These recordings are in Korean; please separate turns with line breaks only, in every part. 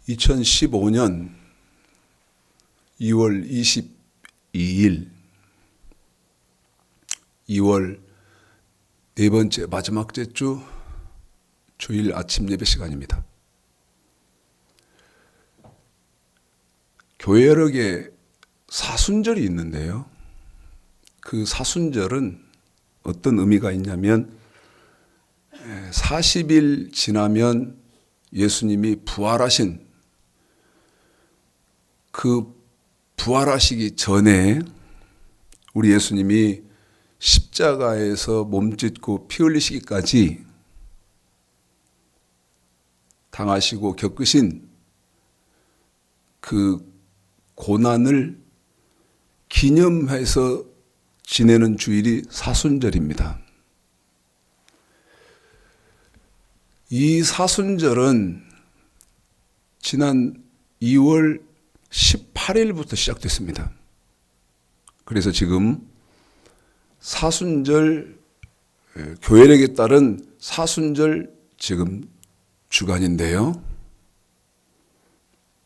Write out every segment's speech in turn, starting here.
2015년 2월 22일 2월 네 번째 마지막째 주 주일 아침 예배 시간입니다. 교회력에 사순절이 있는데요. 그 사순절은 어떤 의미가 있냐면 40일 지나면 예수님이 부활하신 그 부활하시기 전에 우리 예수님이 십자가에서 몸짓고 피 흘리시기까지 당하시고 겪으신 그 고난을 기념해서 지내는 주일이 사순절입니다. 이 사순절은 지난 2월 18일부터 시작됐습니다. 그래서 지금 사순절, 교회력에 따른 사순절 지금 주간인데요.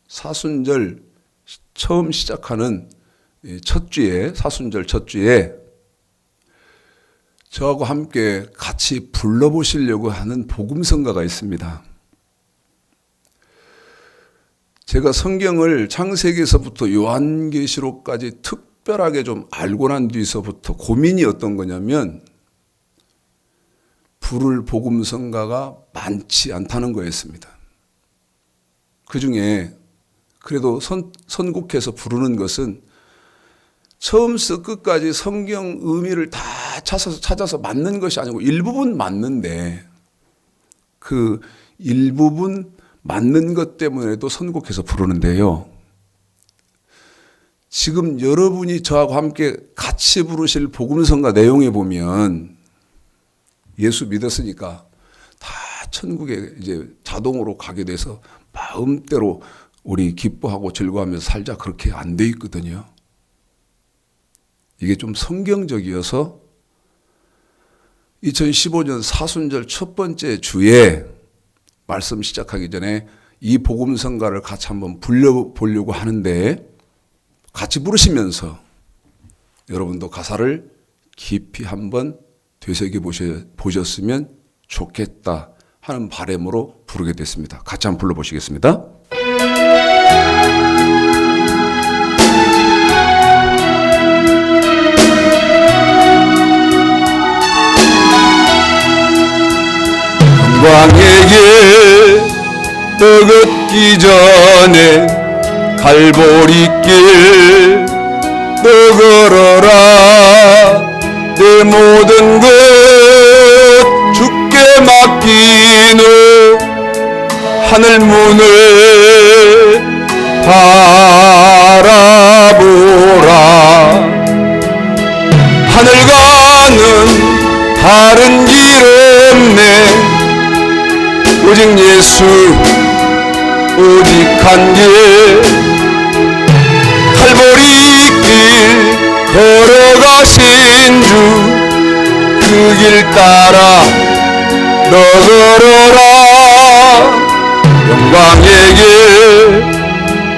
사순절 처음 시작하는 첫 주에, 사순절 첫 주에 저하고 함께 같이 불러보시려고 하는 복음성가가 있습니다. 제가 성경을 창세기에서부터 요한계시록까지 특별하게 좀 알고 난 뒤서부터 고민이 어떤 거냐면 부를 복음성가가 많지 않다는 거였습니다. 그 중에 그래도 선곡해서 부르는 것은 처음부터 끝까지 성경 의미를 다 찾아서 맞는 것이 아니고 일부분 맞는데 그 일부분 맞는 것 때문에도 선곡해서 부르는데요. 지금 여러분이 저하고 함께 같이 부르실 복음성가 내용에 보면 예수 믿었으니까 다 천국에 이제 자동으로 가게 돼서 마음대로 우리 기뻐하고 즐거워하면서 살자 그렇게 안 돼 있거든요. 이게 좀 성경적이어서 2015년 사순절 첫 번째 주에 말씀 시작하기 전에 이 복음성가를 같이 한번 불려보려고 하는데 같이 부르시면서 여러분도 가사를 깊이 한번 되새겨 보셨으면 좋겠다 하는 바람으로 부르게 됐습니다. 같이 한번 불러보시겠습니다.
영광에게 떠걷기 전에 갈보리길 떠걸어라. 내 모든 것 주께 맡긴 후 하늘 문을 바라보라. 하늘과는 다른 길 없네. 오직 예수 오직 한 길 갈보리 길 걸어가신 주 그 길 따라 너 걸어라. 영광의 길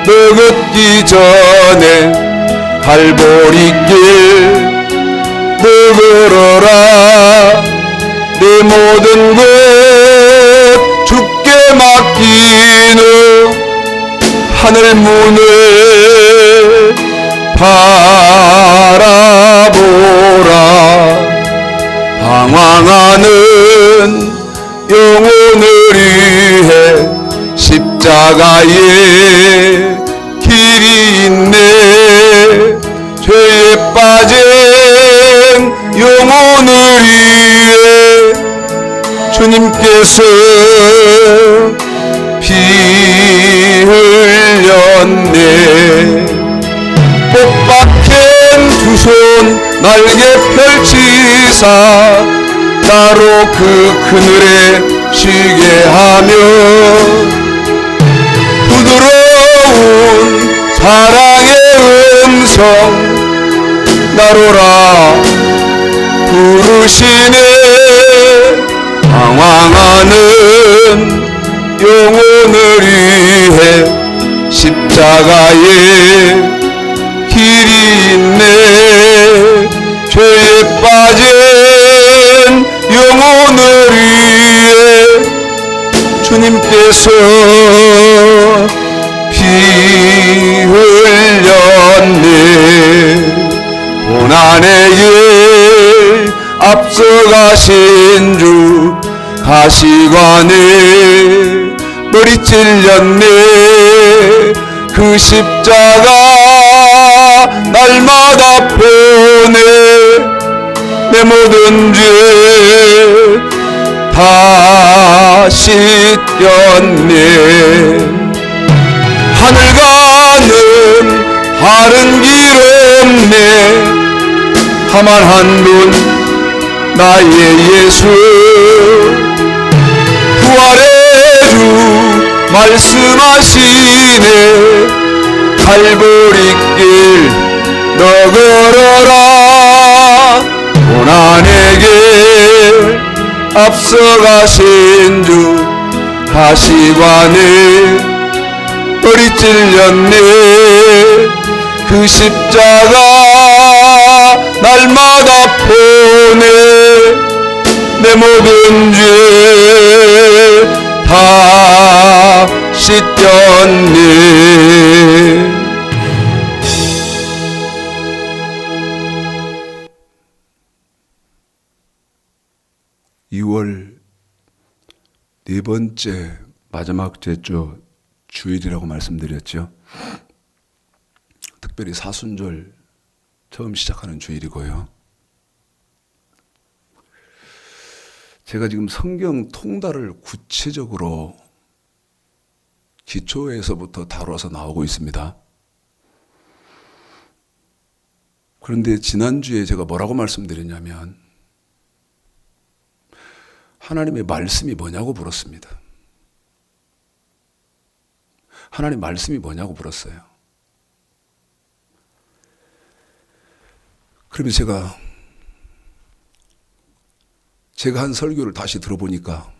너 걷기 전에 갈보리 길 너 걸어라. 내 모든 것 주께 맡긴 후 하늘 문을 바라보라. 방황하는 영혼을 위해 십자가의 길이 있네. 죄에 빠진 영혼을 위해 주님께서 피 흘렸네. 복박한 두 손 날개 펼치사 나로 그 그늘에 쉬게 하며 부드러운 사랑의 음성 나로라 부르시네. 방황하는 영혼을 위해 위해 십자가의 길이 있네. 죄에 빠진 영혼을 위해 주님께서 피 흘렸네. 고난의 길 앞서가신 주 가시관에 머리 찔렸네. 그 십자가 날마다 보네. 내 모든 죄 다 씻겼네. 하늘 가는 다른 길 없네. 다만 한 분 나의 예수 부활의 주 말씀하시네. 갈보리길 너 걸어라. 고난의 길 앞서가신 주 가시관에 머리 찔렸네. 그 십자가 날마다 보네. 내 모든 죄 다 씻겼네.
2월 네 번째 마지막 제주 주일이라고 말씀드렸죠. 특별히 사순절 처음 시작하는 주일이고요. 제가 지금 성경 통달을 구체적으로 기초에서부터 다뤄서 나오고 있습니다. 그런데 지난주에 제가 뭐라고 말씀드렸냐면 하나님의 말씀이 뭐냐고 물었습니다. 하나님 말씀이 뭐냐고 물었어요. 그러면 제가 한 설교를 다시 들어보니까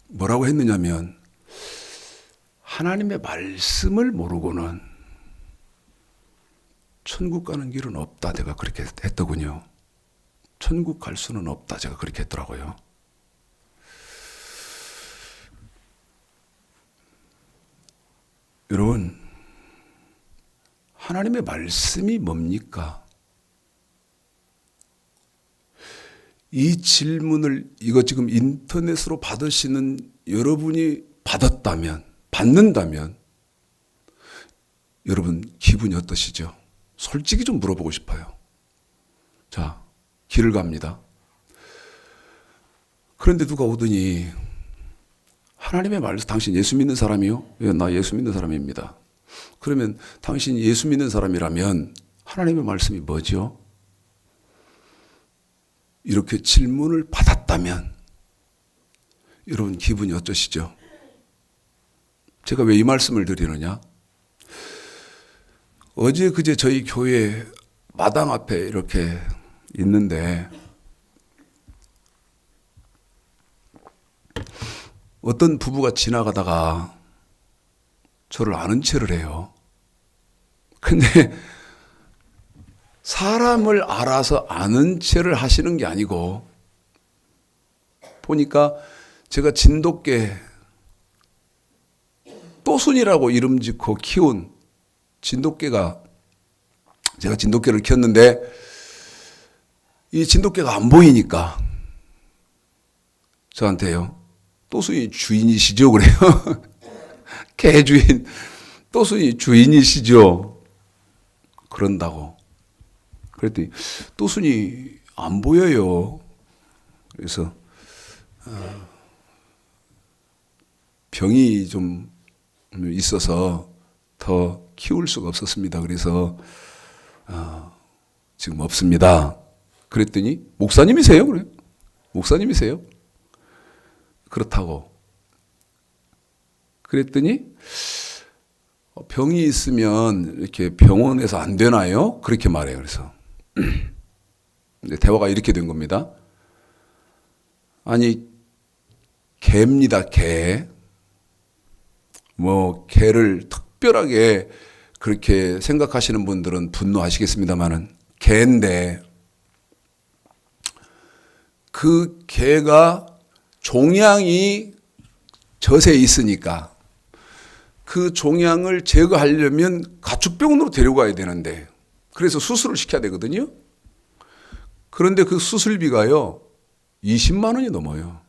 뭐라고 했느냐면 하나님의 말씀을 모르고는 천국 가는 길은 없다. 제가 그렇게 했더군요. 천국 갈 수는 없다. 제가 그렇게 했더라고요. 여러분, 하나님의 말씀이 뭡니까? 이 질문을 이거 지금 인터넷으로 받으시는 여러분이 받는다면 여러분 기분이 어떠시죠? 솔직히 좀 물어보고 싶어요. 자, 길을 갑니다. 그런데 누가 오더니 하나님의 말씀, 당신 예수 믿는 사람이요? 예, 나 예수 믿는 사람입니다. 그러면 당신 예수 믿는 사람이라면 하나님의 말씀이 뭐죠? 이렇게 질문을 받았다면 여러분 기분이 어떠시죠? 제가 왜 이 말씀을 드리느냐? 어제 그제 저희 교회 마당 앞에 이렇게 있는데 어떤 부부가 지나가다가 저를 아는 체를 해요. 근데 사람을 알아서 아는 체를 하시는 게 아니고 보니까 제가 진돗개 또순이라고 이름 짓고 키운 진돗개가 제가 진돗개를 키웠는데 이 진돗개가 안 보이니까 저한테요. 또순이 주인이시죠? 그래요. 개 주인, 또순이 주인이시죠? 그런다고. 그랬더니 또순이 안 보여요. 그래서 병이 좀 있어서 더 키울 수가 없었습니다. 그래서 지금 없습니다. 그랬더니 목사님이세요? 그래요. 목사님이세요? 그렇다고. 그랬더니 병이 있으면 이렇게 병원에서 안 되나요? 그렇게 말해요. 그래서 대화가 이렇게 된 겁니다. 아니 개입니다. 개. 뭐 개를 특별하게 그렇게 생각하시는 분들은 분노하시겠습니다만은 개인데 그 개가 종양이 젖에 있으니까 그 종양을 제거하려면 가축병원으로 데려가야 되는데 그래서 수술을 시켜야 되거든요. 그런데 그 수술비가요 20만 원이 넘어요.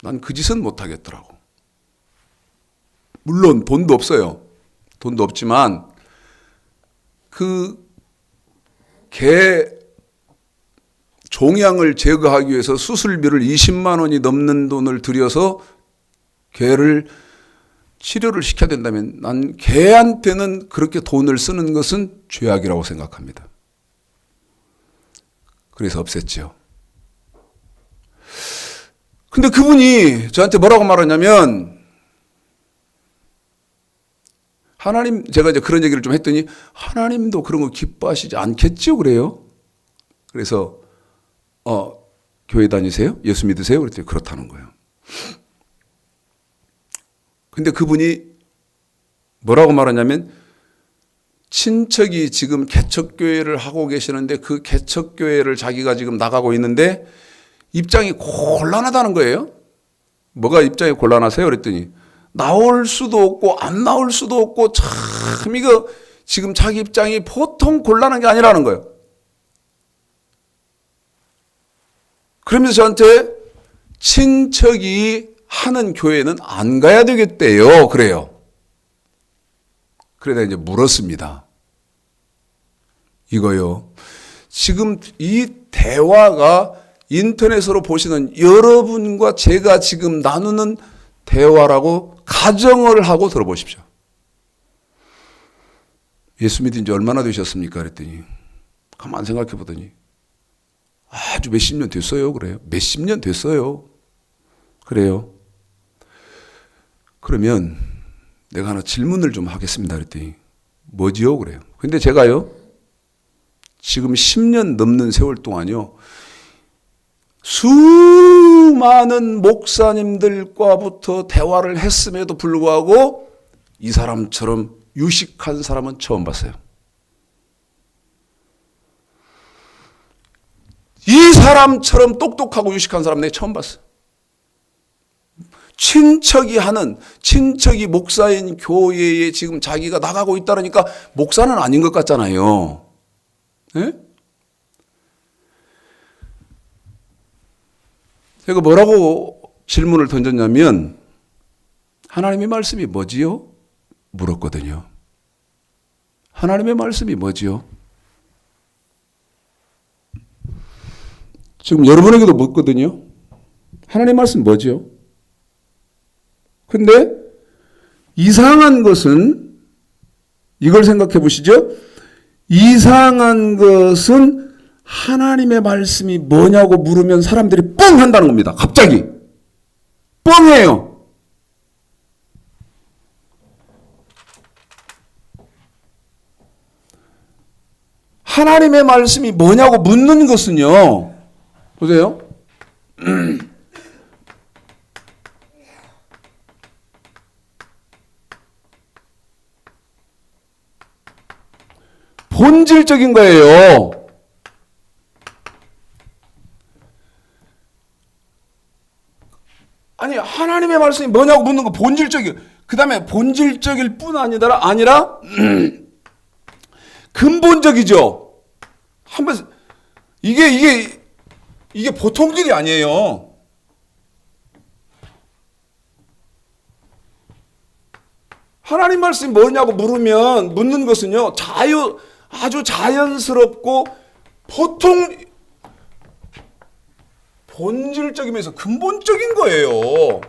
난 그 짓은 못하겠더라고. 물론 돈도 없어요. 돈도 없지만 그 개 종양을 제거하기 위해서 수술비를 20만 원이 넘는 돈을 들여서 개를 치료를 시켜야 된다면 난 개한테는 그렇게 돈을 쓰는 것은 죄악이라고 생각합니다. 그래서 없앴죠. 근데 그분이 저한테 뭐라고 말하냐면 하나님, 제가 이제 그런 얘기를 좀 했더니 하나님도 그런 거 기뻐하시지 않겠죠? 그래요. 그래서 교회 다니세요? 예수 믿으세요? 그랬더니 그렇다는 거예요. 근데 그분이 뭐라고 말하냐면 친척이 지금 개척교회를 하고 계시는데 그 개척교회를 자기가 지금 나가고 있는데 입장이 곤란하다는 거예요. 뭐가 입장이 곤란하세요? 그랬더니 나올 수도 없고 안 나올 수도 없고 참 이거 지금 자기 입장이 보통 곤란한 게 아니라는 거예요. 그러면서 저한테 친척이 하는 교회는 안 가야 되겠대요. 그래요. 그러다 이제 물었습니다. 이거요. 지금 이 대화가 인터넷으로 보시는 여러분과 제가 지금 나누는 대화라고 가정을 하고 들어보십시오. 예수 믿은 지 얼마나 되셨습니까? 그랬더니 가만 생각해 보더니 아주 몇십 년 됐어요. 그래요. 몇십 년 됐어요. 그래요. 그러면 내가 하나 질문을 좀 하겠습니다. 그랬더니 뭐지요? 그래요. 근데 제가요 지금 10년 넘는 세월 동안요 수많은 목사님들과부터 대화를 했음에도 불구하고 이 사람처럼 유식한 사람은 처음 봤어요. 이 사람처럼 똑똑하고 유식한 사람 내가 처음 봤어요. 친척이 목사인 교회에 지금 자기가 나가고 있다니까 목사는 아닌 것 같잖아요. 네? 제가 뭐라고 질문을 던졌냐면 하나님의 말씀이 뭐지요? 물었거든요. 하나님의 말씀이 뭐지요? 지금 여러분에게도 묻거든요. 하나님의 말씀 뭐지요? 근데 이상한 것은 이걸 생각해 보시죠. 이상한 것은 하나님의 말씀이 뭐냐고 물으면 사람들이 뻥 한다는 겁니다. 갑자기. 뻥해요. 하나님의 말씀이 뭐냐고 묻는 것은요. 보세요. 본질적인 거예요. 아니 하나님의 말씀이 뭐냐고 묻는 거 본질적이에요. 그 다음에 본질적일 뿐 아니라 근본적이죠. 한번 이게 보통 일이 아니에요. 하나님 말씀이 뭐냐고 묻는 것은요 아주 자연스럽고 보통 본질적이면서 근본적인 거예요.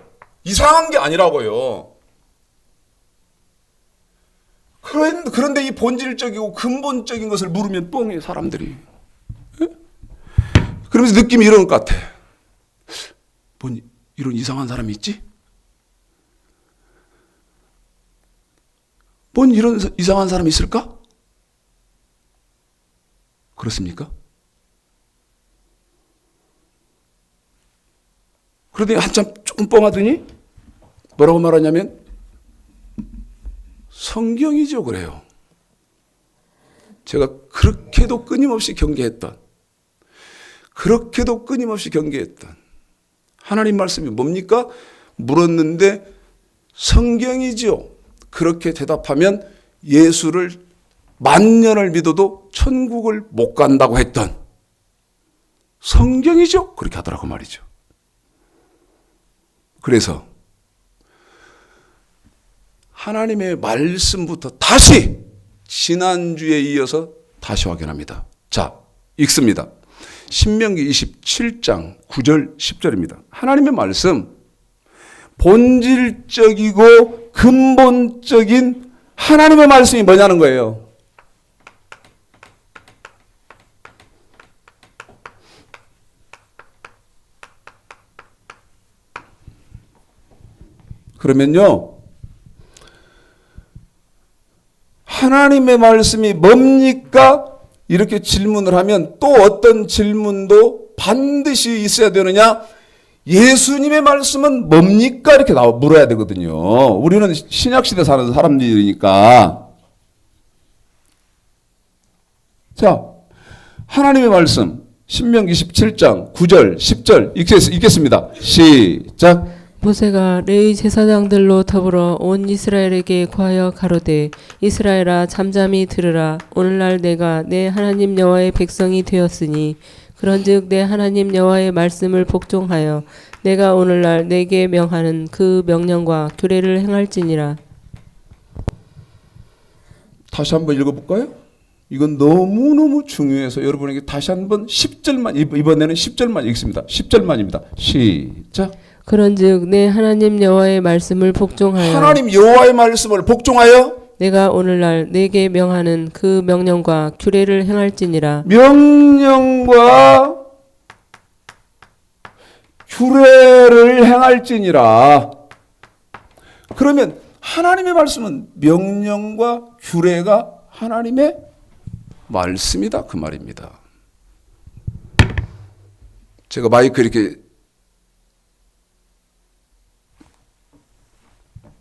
이상한 게 아니라고요. 그런데 이 본질적이고 근본적인 것을 물으면 뻥해 사람들이. 그러면서 느낌이 이런 것 같아. 뭔 이런 이상한 사람이 있지? 뭔 이런 이상한 사람이 있을까? 그렇습니까? 그러더니 한참 조금 뻥하더니 뭐라고 말하냐면 성경이죠. 그래요. 제가 그렇게도 끊임없이 경계했던 하나님 말씀이 뭡니까? 물었는데 성경이죠. 그렇게 대답하면 예수를 만년을 믿어도 천국을 못 간다고 했던 성경이죠. 그렇게 하더라고 말이죠. 그래서 하나님의 말씀부터 다시 지난주에 이어서 다시 확인합니다. 자, 읽습니다. 신명기 27장 9절 10절입니다. 하나님의 말씀, 본질적이고 근본적인 하나님의 말씀이 뭐냐는 거예요. 그러면요, 하나님의 말씀이 뭡니까? 이렇게 질문을 하면 또 어떤 질문도 반드시 있어야 되느냐? 예수님의 말씀은 뭡니까? 이렇게 물어야 되거든요. 우리는 신약시대 사는 사람들이니까. 자, 하나님의 말씀 신명기 17장 9절 10절 읽겠습니다. 시작.
모세가 레위 제사장들로 더불어 온 이스라엘에게 구하여 가로되 이스라엘아 잠잠히 들으라. 오늘날 내가 내 하나님 여호와의 백성이 되었으니 그런즉 내 하나님 여호와의 말씀을 복종하여 내가 오늘날 내게 명하는 그 명령과 규례를 행할지니라.
다시 한번 읽어볼까요? 이건 너무너무 중요해서 여러분에게 다시 한번 10절만, 이번에는 10절만 읽습니다. 10절만입니다. 시작.
그런즉 내 하나님 여호와의 말씀을 복종하여
하나님 여호와의 말씀을 복종하여
내가 오늘날 내게 명하는 그 명령과 규례를 행할지니라.
명령과 규례를 행할지니라. 그러면 하나님의 말씀은 명령과 규례가 하나님의 말씀이다 그 말입니다. 제가 마이크 이렇게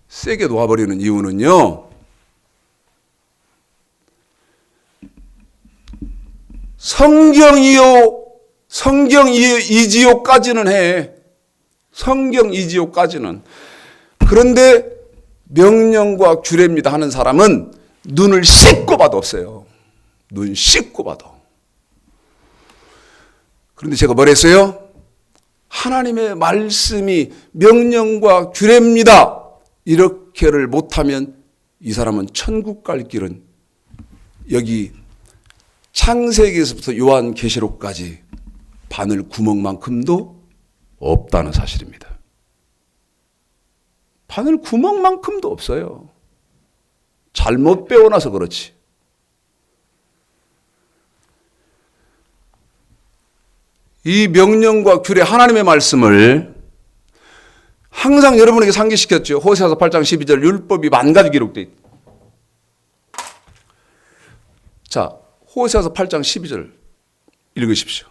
세게 놓아버리는 이유는요, 성경이지요까지는 해. 성경이지요까지는. 그런데 명령과 규례입니다 하는 사람은 눈을 씻고 봐도 없어요. 눈 씻고 봐도. 그런데 제가 뭐랬어요? 하나님의 말씀이 명령과 규례입니다. 이렇게를 못하면 이 사람은 천국 갈 길은 여기 창세기에서부터 요한계시록까지 바늘 구멍만큼도 없다는 사실입니다. 바늘 구멍만큼도 없어요. 잘못 배워놔서 그렇지. 이 명령과 규례 하나님의 말씀을 항상 여러분에게 상기시켰죠. 호세아서 8장 12절 율법이 만 가지 기록되어 있다. 자, 호세아서 8장 12절 읽으십시오.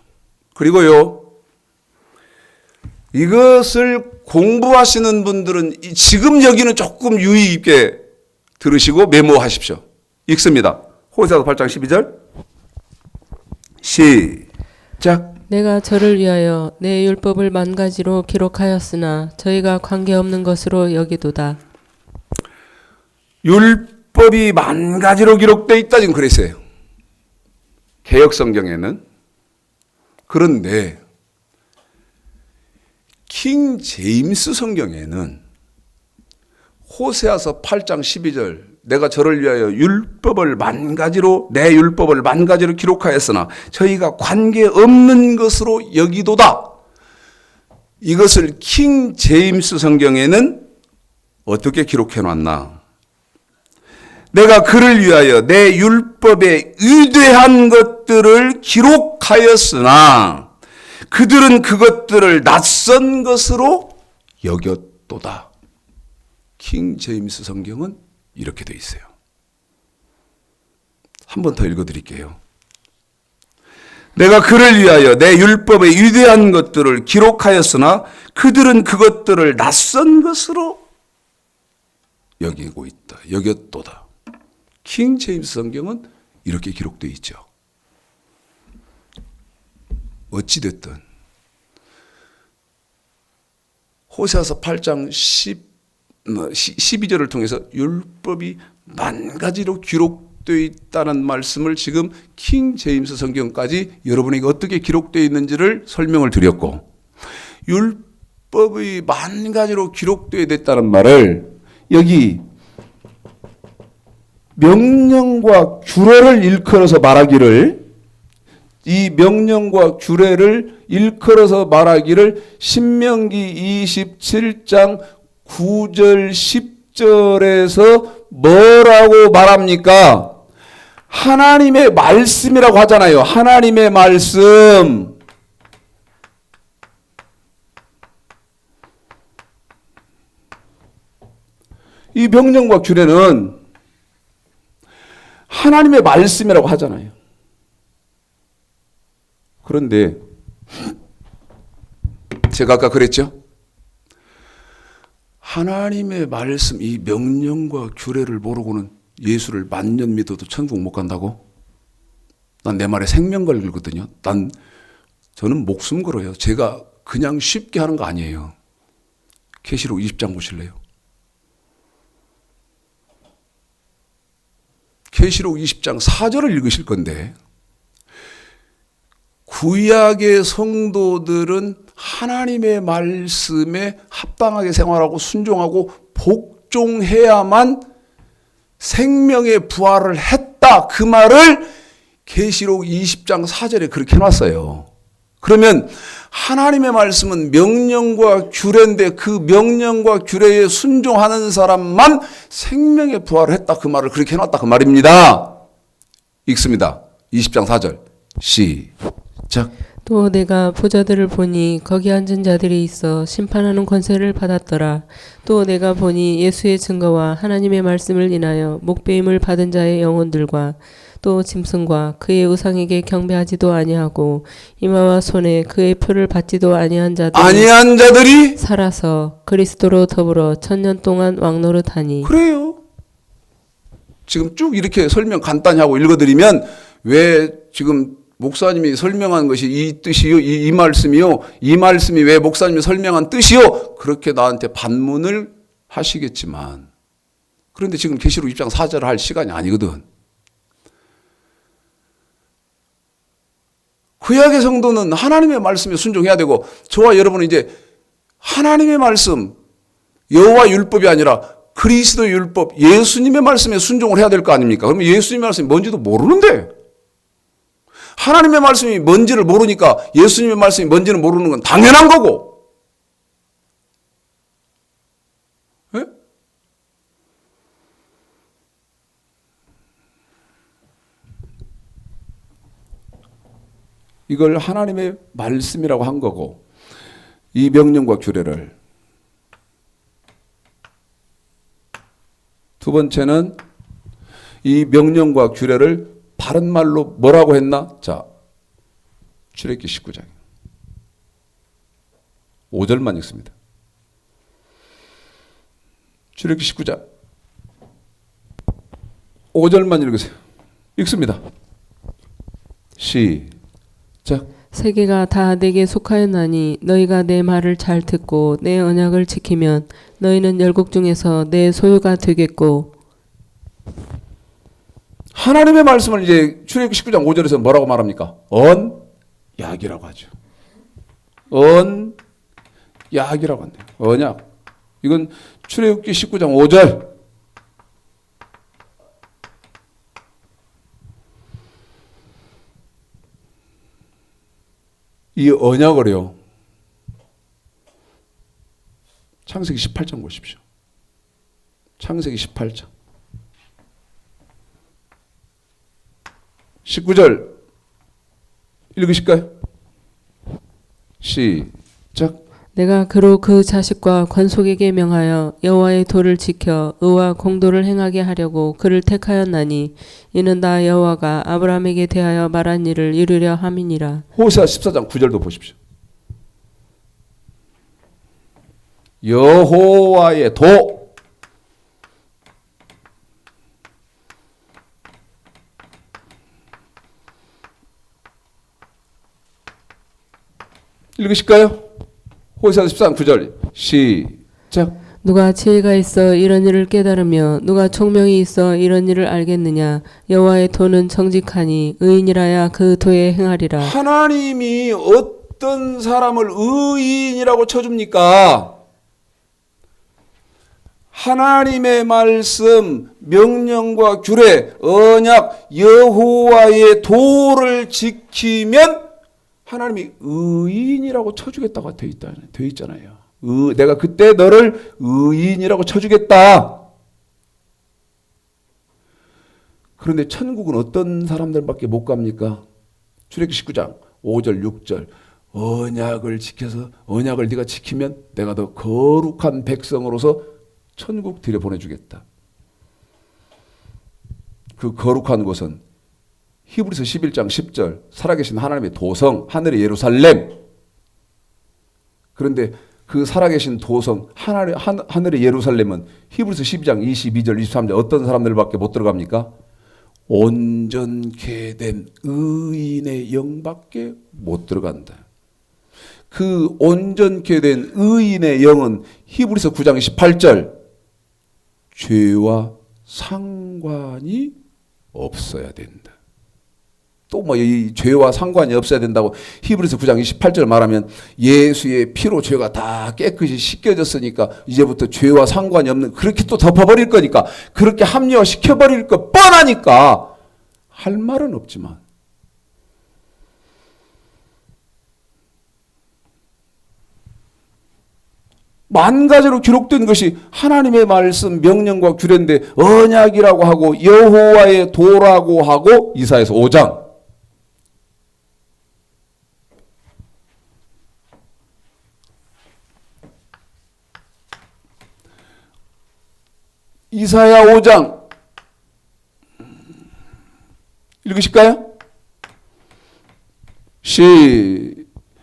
그리고요, 이것을 공부하시는 분들은 지금 여기는 조금 유의 있게 들으시고 메모하십시오. 읽습니다. 호세아서 8장 12절 시작.
내가 저를 위하여 내 율법을 만 가지로 기록하였으나 저희가 관계없는 것으로 여기도다.
율법이 만 가지로 기록되어 있다 지금 그랬어요. 개역성경에는. 그런데 킹 제임스 성경에는 호세아서 8장 12절 내가 저를 위하여 율법을 만 가지로 내 율법을 만 가지로 기록하였으나 저희가 관계없는 것으로 여기도다. 이것을 킹 제임스 성경에는 어떻게 기록해 놨나? 내가 그를 위하여 내 율법에 의뢰한 것들을 기록하였으나 그들은 그것들을 낯선 것으로 여겼도다. 킹 제임스 성경은 이렇게 돼 있어요. 한 번 더 읽어드릴게요. 내가 그를 위하여 내 율법에 위대한 것들을 기록하였으나 그들은 그것들을 낯선 것으로 여기고 있다. 여겼도다. 킹 제임스 성경은 이렇게 기록되어 있죠. 어찌됐든 호세아서 8장 12절을 통해서 율법이 만 가지로 기록되어 있다는 말씀을 지금 킹 제임스 성경까지 여러분에게 어떻게 기록되어 있는지를 설명을 드렸고, 율법이 만 가지로 기록되어 있다는 말을 여기 명령과 규례를 일컬어서 말하기를, 이 명령과 규례를 일컬어서 말하기를 신명기 27장 9절 10절에서 뭐라고 말합니까? 하나님의 말씀이라고 하잖아요. 하나님의 말씀. 이 명령과 규례는 하나님의 말씀이라고 하잖아요. 그런데 제가 아까 그랬죠? 하나님의 말씀, 이 명령과 규례를 모르고는 예수를 만년 믿어도 천국 못 간다고? 난 내 말에 생명 걸거든요. 저는 목숨 걸어요. 제가 그냥 쉽게 하는 거 아니에요. 계시록 20장 보실래요? 계시록 20장 4절을 읽으실 건데, 구약의 성도들은 하나님의 말씀에 합당하게 생활하고 순종하고 복종해야만 생명의 부활을 했다. 그 말을 계시록 20장 4절에 그렇게 해놨어요. 그러면 하나님의 말씀은 명령과 규례인데 그 명령과 규례에 순종하는 사람만 생명의 부활을 했다. 그 말을 그렇게 해놨다. 그 말입니다. 읽습니다. 20장 4절 시작.
또 내가 보좌들을 보니 거기 앉은 자들이 있어 심판하는 권세를 받았더라. 또 내가 보니 예수의 증거와 하나님의 말씀을 인하여 목배임을 받은 자의 영혼들과 또 짐승과 그의 우상에게 경배하지도 아니하고 이마와 손에 그의 표를 받지도 아니한 자들이 살아서 그리스도로 더불어 1000년 동안 왕노릇하니.
그래요. 지금 쭉 이렇게 설명 간단히 하고 읽어드리면 왜 지금 목사님이 설명한 것이 이 뜻이요, 이 말씀이요, 이 말씀이 왜 목사님이 설명한 뜻이요, 그렇게 나한테 반문을 하시겠지만, 그런데 지금 계시록 20장 4절을 할 시간이 아니거든. 구약의 성도는 하나님의 말씀에 순종해야 되고, 저와 여러분은 이제 하나님의 말씀, 여호와 율법이 아니라 그리스도 율법, 예수님의 말씀에 순종을 해야 될 거 아닙니까? 그러면 예수님의 말씀이 뭔지도 모르는데, 하나님의 말씀이 뭔지를 모르니까 예수님의 말씀이 뭔지는 모르는 건 당연한 거고. 네? 이걸 하나님의 말씀이라고 한 거고, 이 명령과 규례를. 두 번째는 이 명령과 규례를 바른 말로 뭐라고 했나? 자, 출애굽기 19장 5절만 읽습니다. 출애굽기 19장 5절만 읽으세요. 읽습니다. 시작.
세계가 다 내게 속하였나니 너희가 내 말을 잘 듣고 내 언약을 지키면 너희는 열국 중에서 내 소유가 되겠고.
하나님의 말씀을 이제 출애굽기 19장 5절에서 뭐라고 말합니까? 언약이라고 하죠. 언약이라고 한대요. 언약. 이건 출애굽기 19장 5절. 이 언약을요, 창세기 18장 보십시오. 창세기 18장 19절 읽으실까요? 시작.
내가 그로 그 자식과 관속에게 명하여 여호와의 도를 지켜 의와 공도를 행하게 하려고 그를 택하였나니 이는 다 여호와가 아브라함에게 대하여 말한 일을 이루려 함이니라.
호세아 14장 9절도 보십시오. 여호와의 도, 읽으실까요? 호세아서 13장 9절 시작.
누가 지혜가 있어 이런 일을 깨달으며 누가 총명이 있어 이런 일을 알겠느냐. 여호와의 도는 정직하니 의인이라야 그 도에 행하리라.
하나님이 어떤 사람을 의인이라고 쳐줍니까? 하나님의 말씀, 명령과 규례, 언약, 여호와의 도를 지키면 하나님이 의인이라고 쳐주겠다고 되어 있잖아요. 내가 그때 너를 의인이라고 쳐주겠다. 그런데 천국은 어떤 사람들밖에 못 갑니까? 출애굽기 19장 5절 6절 언약을 지켜서 언약을 네가 지키면 내가 더 거룩한 백성으로서 천국 들여보내주겠다. 그 거룩한 곳은 히브리서 11장 10절 살아계신 하나님의 도성 하늘의 예루살렘. 그런데 그 살아계신 도성 하늘의 예루살렘은 히브리서 12장 22절 23절 어떤 사람들밖에 못 들어갑니까? 온전케 된 의인의 영밖에 못 들어간다. 그 온전케 된 의인의 영은 히브리서 9장 18절 죄와 상관이 없어야 된다. 또 뭐 이 죄와 상관이 없어야 된다고 히브리서 9장 28절 말하면 예수의 피로 죄가 다 깨끗이 씻겨졌으니까 이제부터 죄와 상관이 없는 그렇게 또 덮어버릴 거니까 그렇게 합리화시켜버릴 거 뻔하니까 할 말은 없지만 만 가지로 기록된 것이 하나님의 말씀 명령과 규례인데 언약이라고 하고 여호와의 도라고 하고 이사야서 5장 이사야 5장 읽으실까요?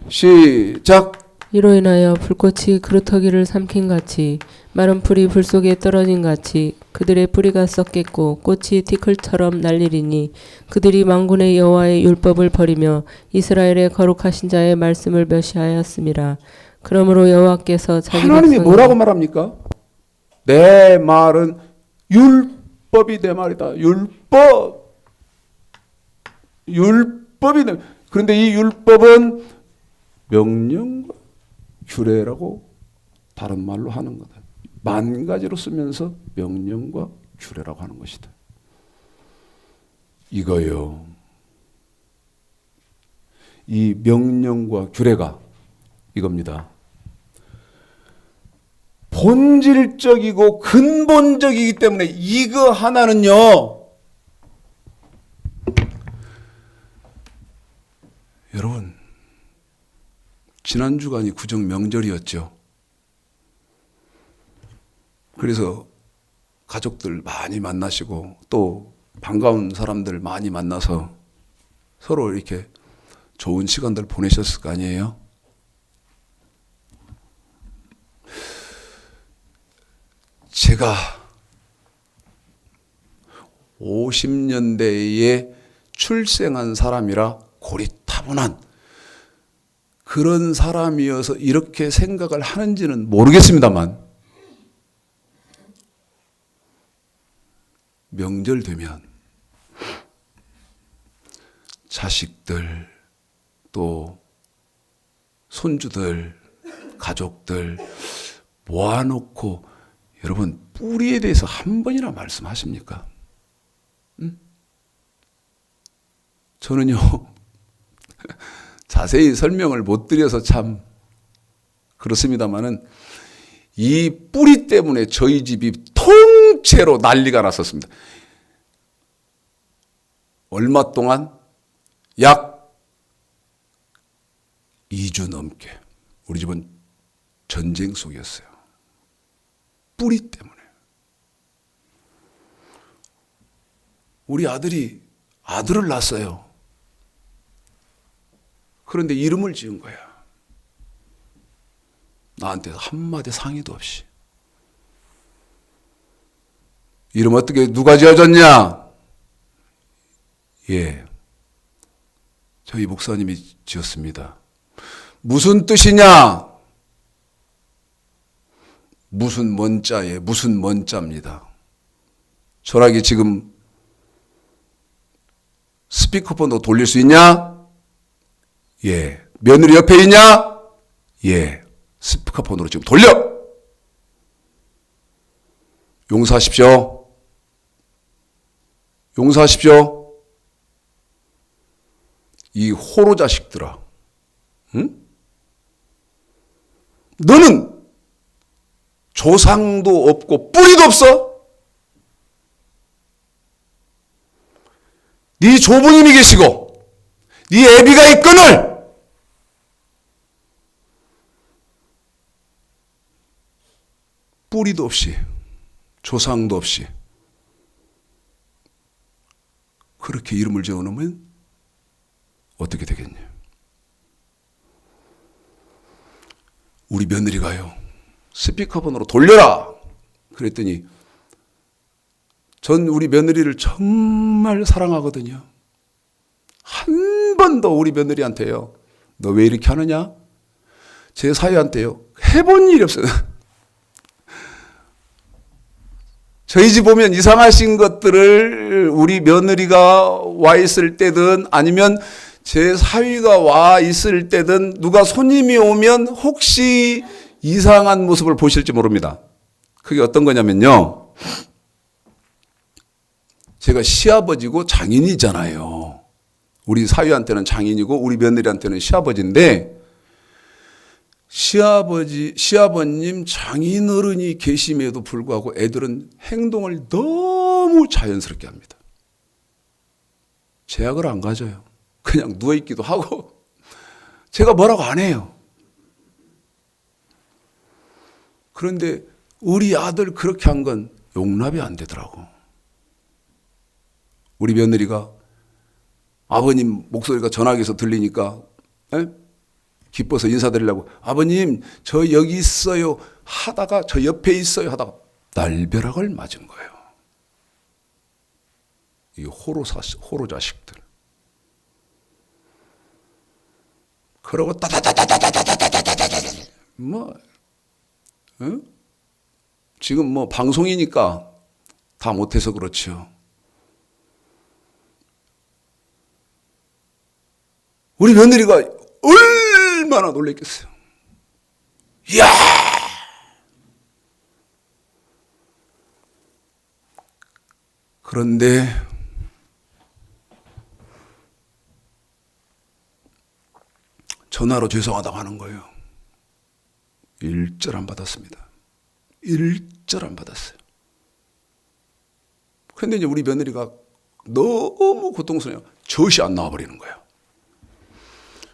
시작.
이로 인하여 불꽃이 그루터기를 삼킨 같이 마른 풀이 불 속에 떨어진 같이 그들의 뿌리가 썩겠고 꽃이 티끌처럼 날리리니 그들이 만군의 여호와의 율법을 버리며 이스라엘의 거룩하신 자의 말씀을 멸시하였음이라. 그러므로 여호와께서 자기
하나님이
백성을
뭐라고 말합니까? 내 말은 율법이 내 말이다. 율법이 내. 그런데 이 율법은 명령과 규례라고 다른 말로 하는 거다. 만 가지로 쓰면서 명령과 규례라고 하는 것이다. 이거요. 이 명령과 규례가 이겁니다. 본질적이고 근본적이기 때문에 이거 하나는요. 여러분 지난 주간이 구정 명절이었죠. 그래서 가족들 많이 만나시고 또 반가운 사람들 많이 만나서 서로 이렇게 좋은 시간들 보내셨을 거 아니에요? 제가 50년대에 출생한 사람이라 고리타분한 그런 사람이어서 이렇게 생각을 하는지는 모르겠습니다만 명절 되면 자식들 또 손주들 가족들 모아놓고 여러분 뿌리에 대해서 한 번이나 말씀하십니까? 저는요 자세히 설명을 못 드려서 참 그렇습니다만은 이 뿌리 때문에 저희 집이 통째로 난리가 났었습니다. 얼마 동안 약 2주 넘게 우리 집은 전쟁 속이었어요. 뿌리 때문에. 우리 아들이 아들을 낳았어요. 그런데 이름을 지은 거야. 나한테 한마디 상의도 없이. 이름 어떻게 누가 지어줬냐? 예, 저희 목사님이 지었습니다. 무슨 뜻이냐? 무슨 먼자에 무슨 먼자입니다. 전화기 지금 스피커폰으로 돌릴 수 있냐? 예. 며느리 옆에 있냐? 예. 스피커폰으로 지금 돌려! 용서하십시오. 용서하십시오. 이 호로 자식들아. 응? 너는 조상도 없고 뿌리도 없어? 네 조부님이 계시고 네 애비가 있거늘 뿌리도 없이 조상도 없이 그렇게 이름을 지어놓으면 어떻게 되겠냐? 우리 며느리가요, 스피커폰으로 돌려라! 그랬더니 전 우리 며느리를 정말 사랑하거든요. 한 번도 우리 며느리한테요, 너 왜 이렇게 하느냐? 제 사위한테요, 해본 일이 없어요. 저희 집 보면 이상하신 것들을 우리 며느리가 와 있을 때든 아니면 제 사위가 와 있을 때든 누가 손님이 오면 혹시 이상한 모습을 보실지 모릅니다. 그게 어떤 거냐면요, 제가 시아버지고 장인이잖아요. 우리 사위한테는 장인이고 우리 며느리한테는 시아버지인데, 시아버님 장인어른이 계심에도 불구하고 애들은 행동을 너무 자연스럽게 합니다. 제약을 안 가져요. 그냥 누워있기도 하고 제가 뭐라고 안 해요. 그런데 우리 아들 그렇게 한 건 용납이 안 되더라고. 우리 며느리가 아버님 목소리가 전화기에서 들리니까 기뻐서 인사드리려고, 아버님 저 여기 있어요 하다가 저 옆에 있어요 하다가 날벼락을 맞은 거예요. 이 호로 자식들. 그러고 지금 뭐 방송이니까 다 못해서 그렇죠. 우리 며느리가 얼마나 놀랬겠어요. 이야! 그런데 전화로 죄송하다고 하는 거예요. 일절 안 받았습니다. 일절 안 받았어요. 그런데 이제 우리 며느리가 너무 고통스러워요. 젖이 안 나와버리는 거예요.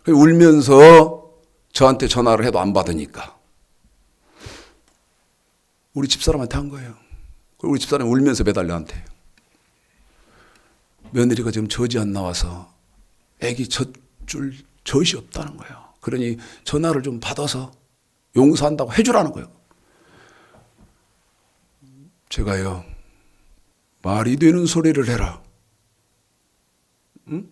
울면서 저한테 전화를 해도 안 받으니까 우리 집사람한테 한 거예요. 우리 집사람이 울면서 매달려 한테, 며느리가 지금 젖이 안 나와서 애기 젖줄 젖이 없다는 거예요. 그러니 전화를 좀 받아서 용서한다고 해주라는 거예요. 제가요, 말이 되는 소리를 해라. 응?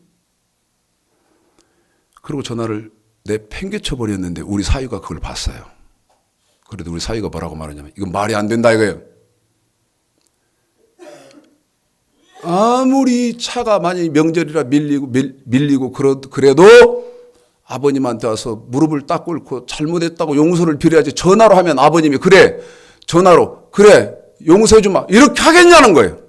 그리고 전화를 내팽개쳐 버렸는데 우리 사위가 그걸 봤어요. 그래도 우리 사위가 뭐라고 말하냐면, 이건 말이 안 된다 이거예요. 아무리 차가 만약에 명절이라 밀리고 그래도 아버님한테 와서 무릎을 딱 꿇고 잘못했다고 용서를 빌어야지, 전화로 하면 아버님이 그래 전화로 그래 용서해 주마 이렇게 하겠냐는 거예요.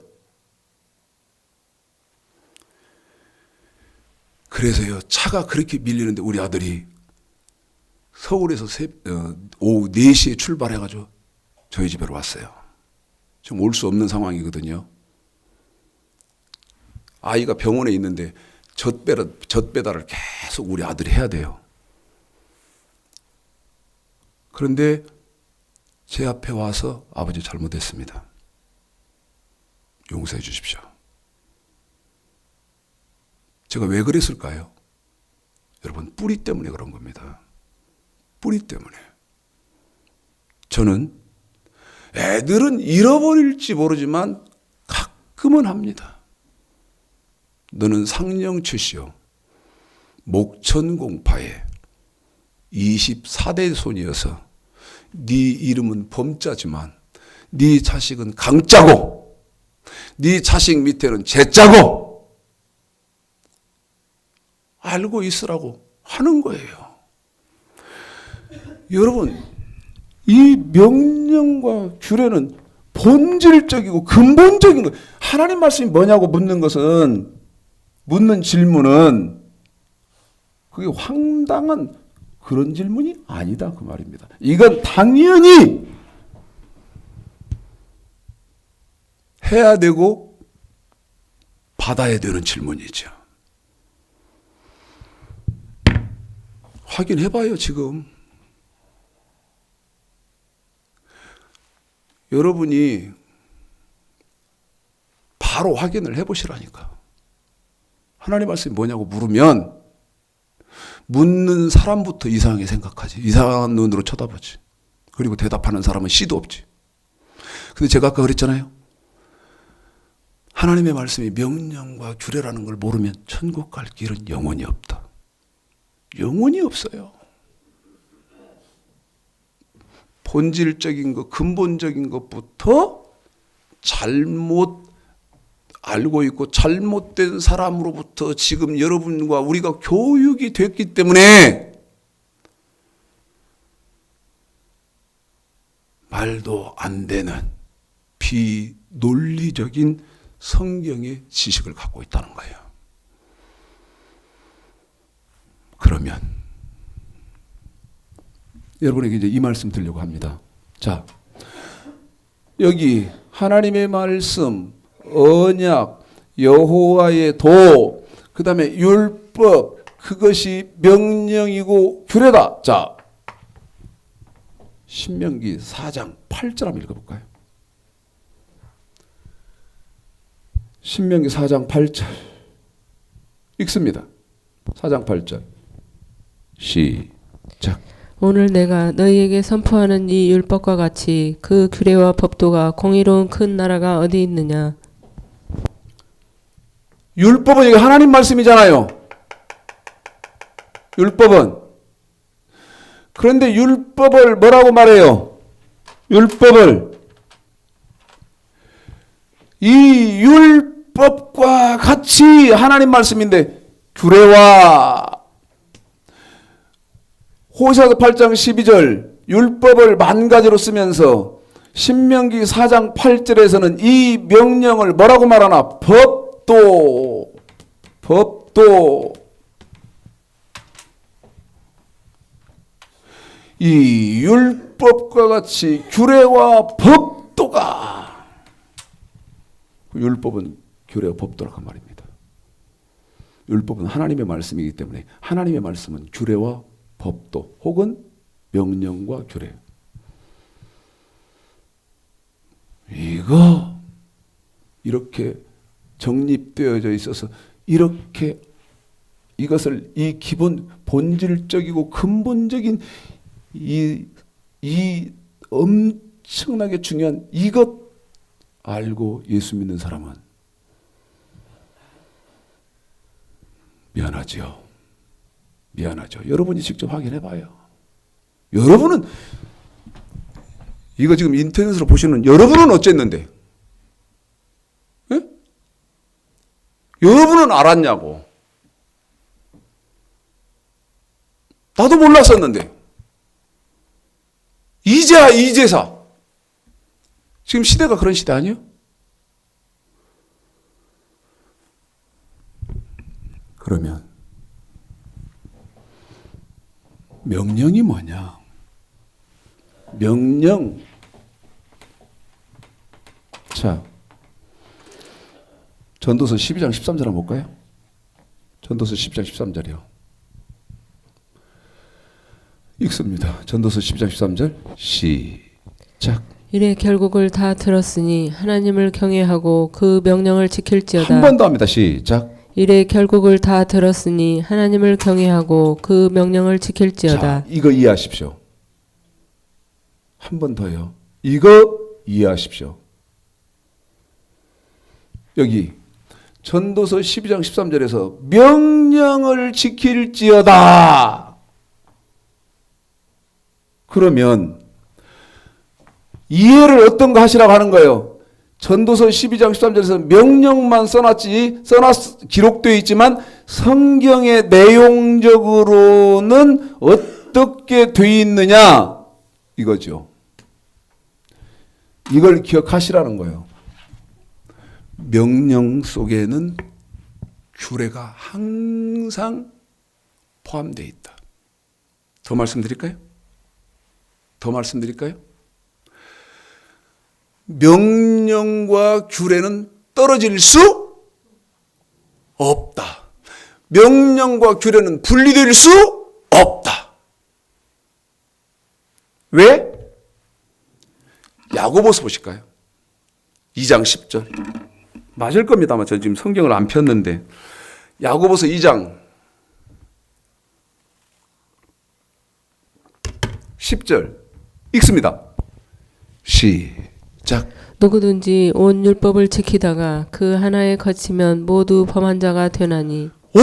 그래서요, 차가 그렇게 밀리는데 우리 아들이 서울에서 오후 4시에 출발해가지고 저희 집으로 왔어요. 지금 올 수 없는 상황이거든요. 아이가 병원에 있는데 젖배달을 계속 우리 아들이 해야 돼요. 그런데 제 앞에 와서 아버지 잘못했습니다, 용서해 주십시오. 제가 왜 그랬을까요? 여러분, 뿌리 때문에 그런 겁니다. 뿌리 때문에. 저는 애들은 잃어버릴지 모르지만 가끔은 합니다. 너는 상령추시오 목천공파에 24대 손이어서 네 이름은 범자지만 네 자식은 강자고 네 자식 밑에는 제자고 알고 있으라고 하는 거예요. 여러분, 이 명령과 규례는 본질적이고 근본적인 거예요. 하나님 말씀이 뭐냐고 묻는 질문은 그게 황당한 그런 질문이 아니다 그 말입니다. 이건 당연히 해야 되고 받아야 되는 질문이죠. 확인해봐요 지금. 여러분이 바로 확인을 해보시라니까. 하나님 말씀이 뭐냐고 물으면 묻는 사람부터 이상하게 생각하지. 이상한 눈으로 쳐다보지. 그리고 대답하는 사람은 씨도 없지. 근데 제가 아까 그랬잖아요. 하나님의 말씀이 명령과 규례라는 걸 모르면 천국 갈 길은 영원히 없다. 영원히 없어요. 본질적인 것, 근본적인 것부터 잘못 알고 있고 잘못된 사람으로부터 지금 여러분과 우리가 교육이 됐기 때문에 말도 안 되는 비논리적인 성경의 지식을 갖고 있다는 거예요. 그러면 여러분에게 이제 이 말씀 드리려고 합니다. 자, 여기 하나님의 말씀, 언약, 여호와의 도, 그 다음에 율법, 그것이 명령이고 규례다. 자, 신명기 4장 8절 한번 읽어볼까요? 신명기 4장 8절 읽습니다. 4장 8절 시작.
오늘 내가 너희에게 선포하는 이 율법과 같이 그 규례와 법도가 공의로운 큰 나라가 어디 있느냐.
율법은 이게 하나님 말씀이잖아요. 율법은. 그런데 율법을 뭐라고 말해요? 율법을 이 율법과 같이 하나님 말씀인데 규례와 호세아서 8장 12절 율법을 만 가지로 쓰면서 신명기 4장 8절에서는 이 명령을 뭐라고 말하나? 법도 이 율법과 같이 규례와 법도가 율법은 규례와 법도라고 말입니다. 율법은 하나님의 말씀이기 때문에 하나님의 말씀은 규례와 법도 혹은 명령과 규례. 이거 이렇게 정립되어져 있어서 이렇게 이것을 이 기본 본질적이고 근본적인 이 엄청나게 중요한 이것 알고 예수 믿는 사람은 미안하죠. 여러분이 직접 확인해 봐요. 여러분은 이거 지금 인터넷으로 보시는 여러분은 어쨌는데? 예? 여러분은 알았냐고. 나도 몰랐었는데. 이제사. 지금 시대가 그런 시대 아니에요? 그러면 명령이 뭐냐? 명령. 자, 전도서 12장 13절 한번 볼까요? 전도서 10장 13절이요. 읽습니다. 전도서 10장 13절 시작.
이래 결국을 다 들었으니 하나님을 경외하고 그 명령을 지킬지어다.
한 번 더 합니다. 시작.
이래 결국을 다 들었으니 하나님을 경외하고 그 명령을 지킬지어다.
자, 이거 이해하십시오. 한 번 더요. 이거 이해하십시오. 여기 전도서 12장 13절에서 명령을 지킬지어다. 그러면 이해를 어떤가 하시라고 하는 거예요. 전도서 12장 13절에서 명령만 기록되어 있지만 성경의 내용적으로는 어떻게 되어 있느냐 이거죠. 이걸 기억하시라는 거예요. 명령 속에는 규례가 항상 포함되어 있다. 더 말씀드릴까요? 명령과 규례는 떨어질 수 없다. 명령과 규례는 분리될 수 없다. 왜? 야고보서 보실까요? 2장 10절. 맞을 겁니다만 저 지금 성경을 안 폈는데 야고보서 2장 10절 읽습니다. 시작.
누구든지 온 율법을 지키다가 그 하나에 거치면 모두 범한 자가 되나니.
오,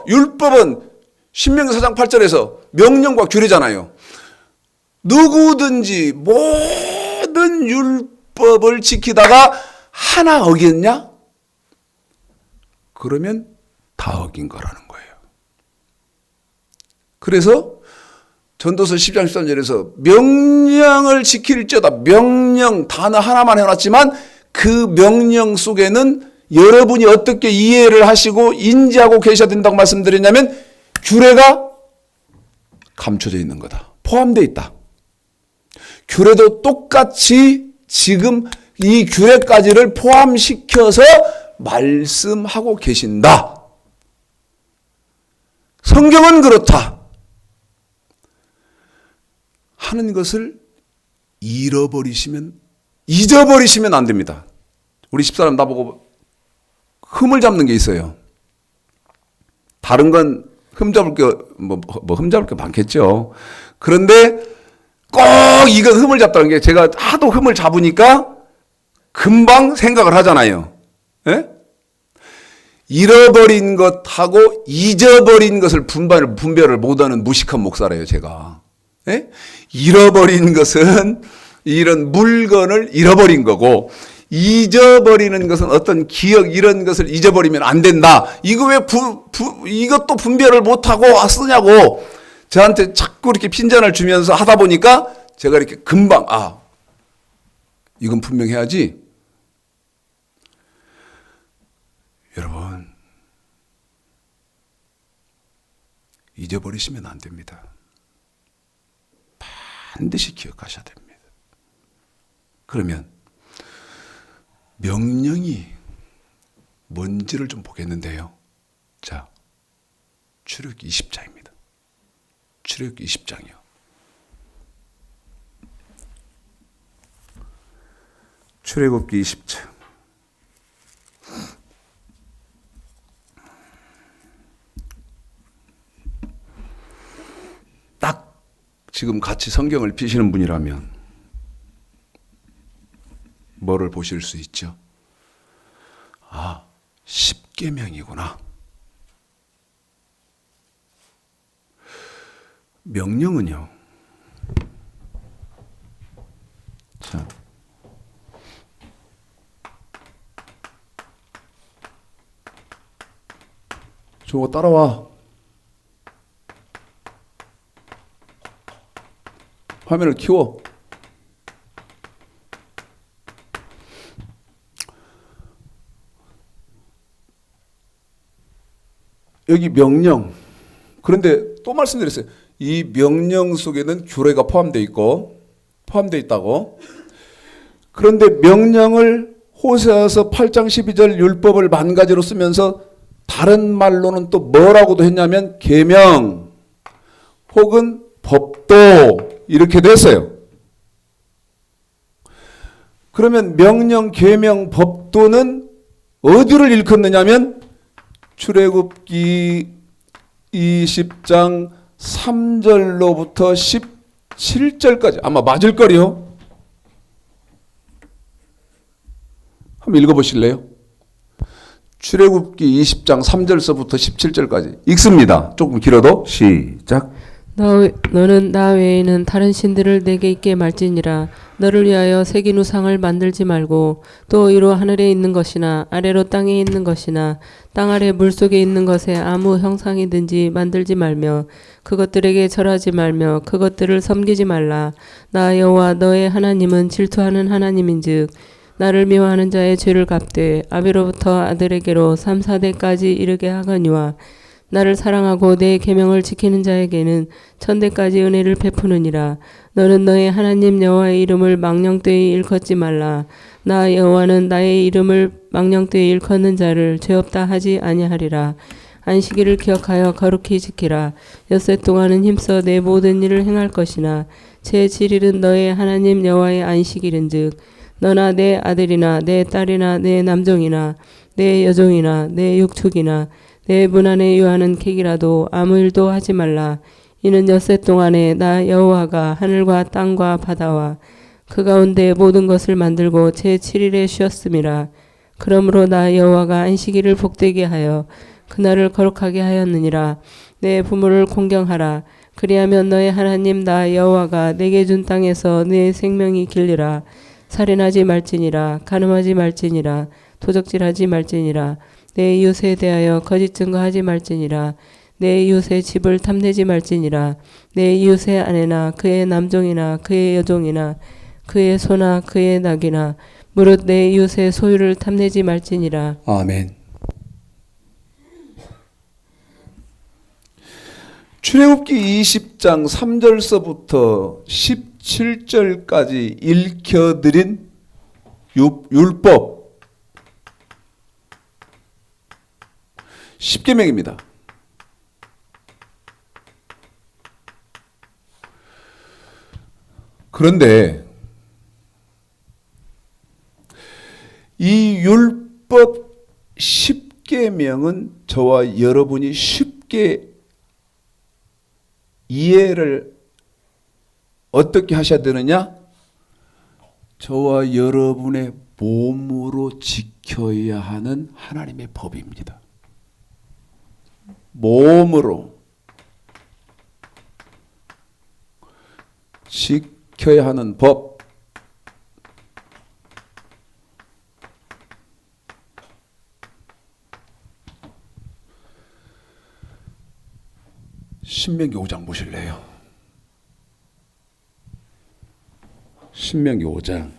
율법은 신명기 4장 8절에서 명령과 규례잖아요. 누구든지 모든 율법을 지키다가 하나 어겼냐? 그러면 다 어긴 거라는 거예요. 그래서 전도서 10장 13절에서 명령을 지킬지어다, 명령 단어 하나만 해놨지만 그 명령 속에는 여러분이 어떻게 이해를 하시고 인지하고 계셔야 된다고 말씀드렸냐면 규례가 감춰져 있는 거다. 포함되어 있다. 규례도 똑같이 지금 이 규례까지를 포함시켜서 말씀하고 계신다. 성경은 그렇다 하는 것을 잊어버리시면 안 됩니다. 우리 집사람 나보고 흠을 잡는 게 있어요. 다른 건 흠잡을 게 흠잡을 게 많겠죠. 그런데 꼭 이건 흠을 잡다는 게 제가 하도 흠을 잡으니까 금방 생각을 하잖아요. 예? 잃어버린 것하고 잊어버린 것을 분별을 못하는 무식한 목사래요, 제가. 예? 잃어버린 것은 이런 물건을 잃어버린 거고, 잊어버리는 것은 어떤 기억 이런 것을 잊어버리면 안 된다. 이거 왜 이것도 분별을 못하고 쓰냐고 저한테 자꾸 이렇게 핀잔을 주면서 하다 보니까 제가 이렇게 금방 이건 분명해야지. 여러분, 잊어버리시면 안 됩니다. 반드시 기억하셔야 됩니다. 그러면 명령이 뭔지를 좀 보겠는데요. 자, 출애굽기 20장입니다. 출애굽기 20장이요. 출애굽기 20장. 딱 지금 같이 성경을 피시는 분이라면 뭐를 보실 수 있죠? 십계명이구나. 명령은요. 자, 저거 따라와. 화면을 키워. 여기 명령. 그런데 또 말씀드렸어요. 이 명령 속에는 규례가 포함되어 있다고. 그런데 명령을 호세아서 8장 12절 율법을 만 가지로 쓰면서 다른 말로는 또 뭐라고도 했냐면 계명 혹은 법도 이렇게 됐어요. 그러면 명령, 계명, 법도는 어디를 일컫느냐면 출애굽기 20장 3절로부터 17절까지 아마 맞을 거리요. 한번 읽어보실래요? 출애굽기 20장 3절서부터 17절까지 읽습니다. 조금 길어도 시작.
너는 나 외에는 다른 신들을 내게 있게 말지니라. 너를 위하여 새긴 우상을 만들지 말고 또 위로 하늘에 있는 것이나 아래로 땅에 있는 것이나 땅 아래 물속에 있는 것에 아무 형상이든지 만들지 말며 그것들에게 절하지 말며 그것들을 섬기지 말라. 나 여호와 너의 하나님은 질투하는 하나님인즉 나를 미워하는 자의 죄를 갚되 아비로부터 아들에게로 3, 4대까지 이르게 하거니와 나를 사랑하고 내 계명을 지키는 자에게는 천대까지 은혜를 베푸느니라. 너는 너의 하나님 여호와의 이름을 망령되이 일컫지 말라. 나 여호와는 나의 이름을 망령되이 일컫는 자를 죄없다 하지 아니하리라. 안식일을 기억하여 거룩히 지키라. 엿새 동안은 힘써 내 모든 일을 행할 것이나 제7일은 너의 하나님 여호와의 안식일인즉 너나 내 아들이나 내 딸이나 내 남종이나 내 여종이나 내 육축이나 내 문 안에 유하는 객이라도 아무 일도 하지 말라. 이는 엿새 동안에 나 여호와가 하늘과 땅과 바다와 그 가운데 모든 것을 만들고 제7일에 쉬었음이라. 그러므로 나 여호와가 안식일을 복되게 하여 그날을 거룩하게 하였느니라. 내 부모를 공경하라. 그리하면 너의 하나님 나 여호와가 내게 준 땅에서 내 생명이 길리라. 살인하지 말지니라. 간음하지 말지니라. 도적질하지 말지니라. 내 이웃에 대하여 거짓 증거하지 말지니라. 내 이웃의 집을 탐내지 말지니라. 내 이웃의 아내나 그의 남종이나 그의 여종이나 그의 소나 그의 낙이나 무릇 내 이웃의 소유를 탐내지 말지니라.
아멘. 출애굽기 20장 3절서부터 17절까지 읽혀드린 율법 10계명입니다. 그런데 이 율법 10계명은 저와 여러분이 쉽게 이해를 어떻게 하셔야 되느냐? 저와 여러분의 몸으로 지켜야 하는 하나님의 법입니다. 몸으로 지켜야 하는 법. 신명기 5장 보실래요? 신명기 5장.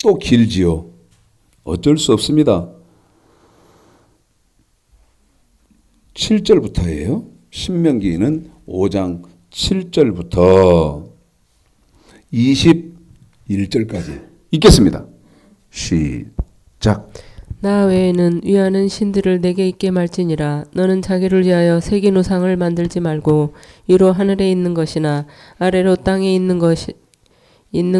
또 길지요. 어쩔 수 없습니다. 7절부터예요. 신명기는 5장 7절부터 21절까지 읽겠습니다. 시작.
나 외에는 위하는 신들을 내게 있게 말지니라. 너는 자기를 위하여 새긴 우상을 만들지 말고 위로 하늘에 있는 것이나 아래로 땅에 있는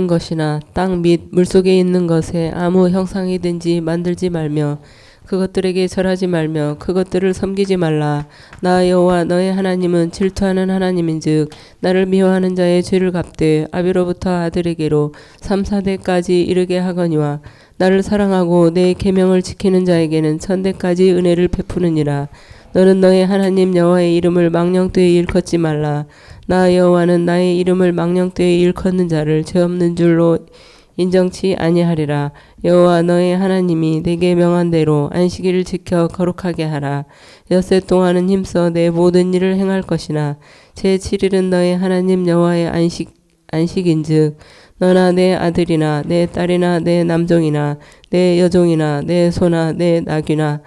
것이나 땅 및 물속에 있는 것에 아무 형상이든지 만들지 말며 그것들에게 절하지 말며 그것들을 섬기지 말라. 나 여호와 너의 하나님은 질투하는 하나님인즉 나를 미워하는 자의 죄를 갚되 아비로부터 아들에게로 3, 4대까지 이르게 하거니와 나를 사랑하고 내 계명을 지키는 자에게는 천대까지 은혜를 베푸느니라. 너는 너의 하나님 여호와의 이름을 망령되이 일컫지 말라. 나 여호와는 나의 이름을 망령되이 일컫는 자를 죄 없는 줄로 인정치 아니하리라. 여호와 너의 하나님이 내게 명한 대로 안식일을 지켜 거룩하게 하라. 엿새 동안은 힘써 내 모든 일을 행할 것이나 제7일은 너의 하나님 여호와의 안식인즉 너나 내 아들이나 내 딸이나 내 남종이나 내 여종이나 내 소나 내 낙이나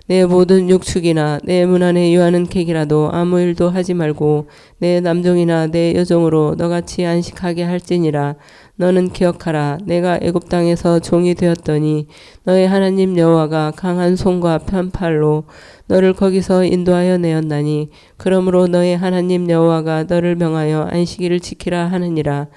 내 모든 육축이나 내 문 안에 유하는 객이라도 아무 일도 하지 말고 내 남종이나 내 여종으로 너같이 안식하게 할지니라. 너는 기억하라. 내가 애굽 땅에서 종이 되었더니 너의 하나님 여호와가 강한 손과 편팔로 너를 거기서 인도하여 내었나니 그러므로 너의 하나님 여호와가 너를 명하여 안식일을 지키라 하느니라.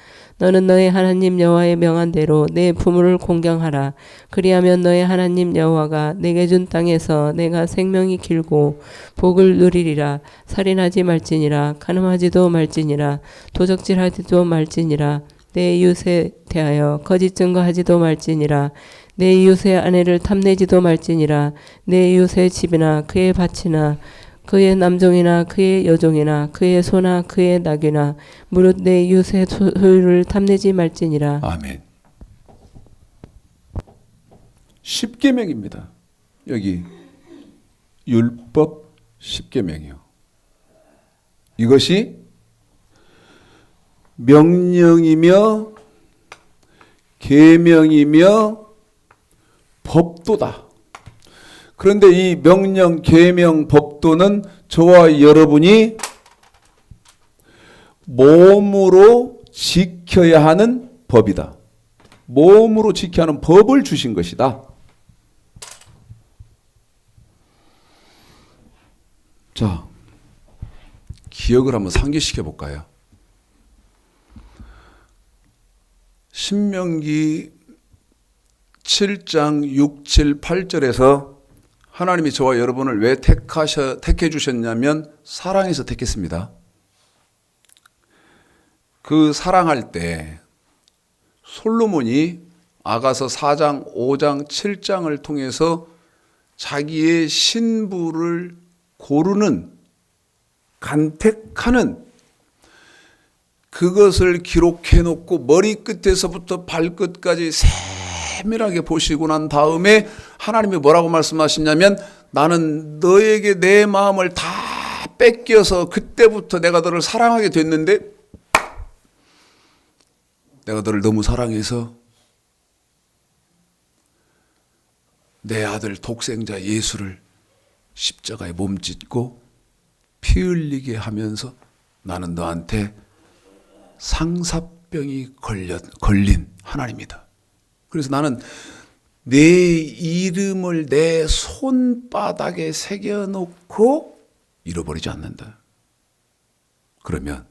너는 너의 하나님 여호와의 명한 대로 내 부모를 공경하라. 그리하면 너의 하나님 여호와가 내게 준 땅에서 내가 생명이 길고 복을 누리리라. 살인하지 말지니라. 간음하지도 말지니라. 도적질하지도 말지니라. 내 이웃에 대하여 거짓 증거하지도 말지니라. 내 이웃의 아내를 탐내지도 말지니라. 내 이웃의 집이나 그의 밭이나 그의 남종이나 그의 여종이나 그의 소나 그의 낙이나 무릇 내 이웃의 소유를 탐내지 말지니라.
아멘. 십계명입니다. 여기 율법 십계명이요. 이것이 명령이며 계명이며 법도다. 그런데 이 명령, 계명, 법도는 저와 여러분이 몸으로 지켜야 하는 법이다. 몸으로 지켜야 하는 법을 주신 것이다. 자, 기억을 한번 상기시켜 볼까요? 신명기 7장 6, 7, 8절에서 하나님이 저와 여러분을 왜 택해 주셨냐면 사랑해서 택했습니다. 그 사랑할 때 솔로몬이 아가서 4장, 5장, 7장을 통해서 자기의 신부를 고르는, 간택하는 그것을 기록해 놓고 머리끝에서부터 발끝까지 세밀하게 보시고 난 다음에 하나님이 뭐라고 말씀하시냐면 나는 너에게 내 마음을 다 뺏겨서 그때부터 내가 너를 사랑하게 됐는데 내가 너를 너무 사랑해서 내 아들 독생자 예수를 십자가에 몸짓고 피 흘리게 하면서 나는 너한테 상사병이 걸린 하나님이다. 그래서 나는 내 이름을 내 손바닥에 새겨놓고 잃어버리지 않는다. 그러면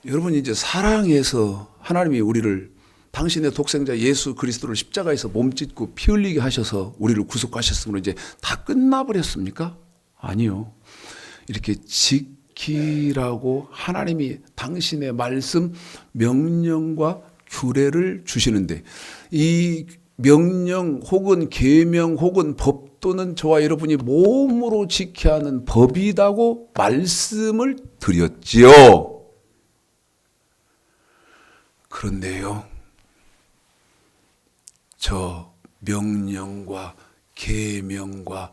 여러분 이제 사랑해서 하나님이 우리를 당신의 독생자 예수 그리스도를 십자가에서 몸짓고 피 흘리게 하셔서 우리를 구속하셨으므로 이제 다 끝나버렸습니까? 아니요. 이렇게 지키라고 하나님이 당신의 말씀, 명령과 규례를 주시는데 이 명령 혹은 계명 혹은 법도는 저와 여러분이 몸으로 지켜야 하는 법이라고 말씀을 드렸지요. 그런데요, 저 명령과 계명과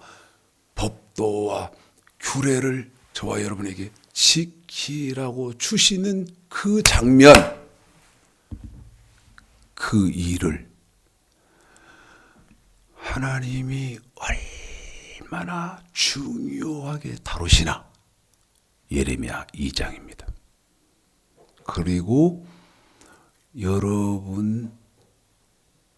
법도와 규례를 저와 여러분에게 지키라고 주시는 그 장면, 그 일을 하나님이 얼마나 중요하게 다루시나. 예레미야 2장입니다. 그리고 여러분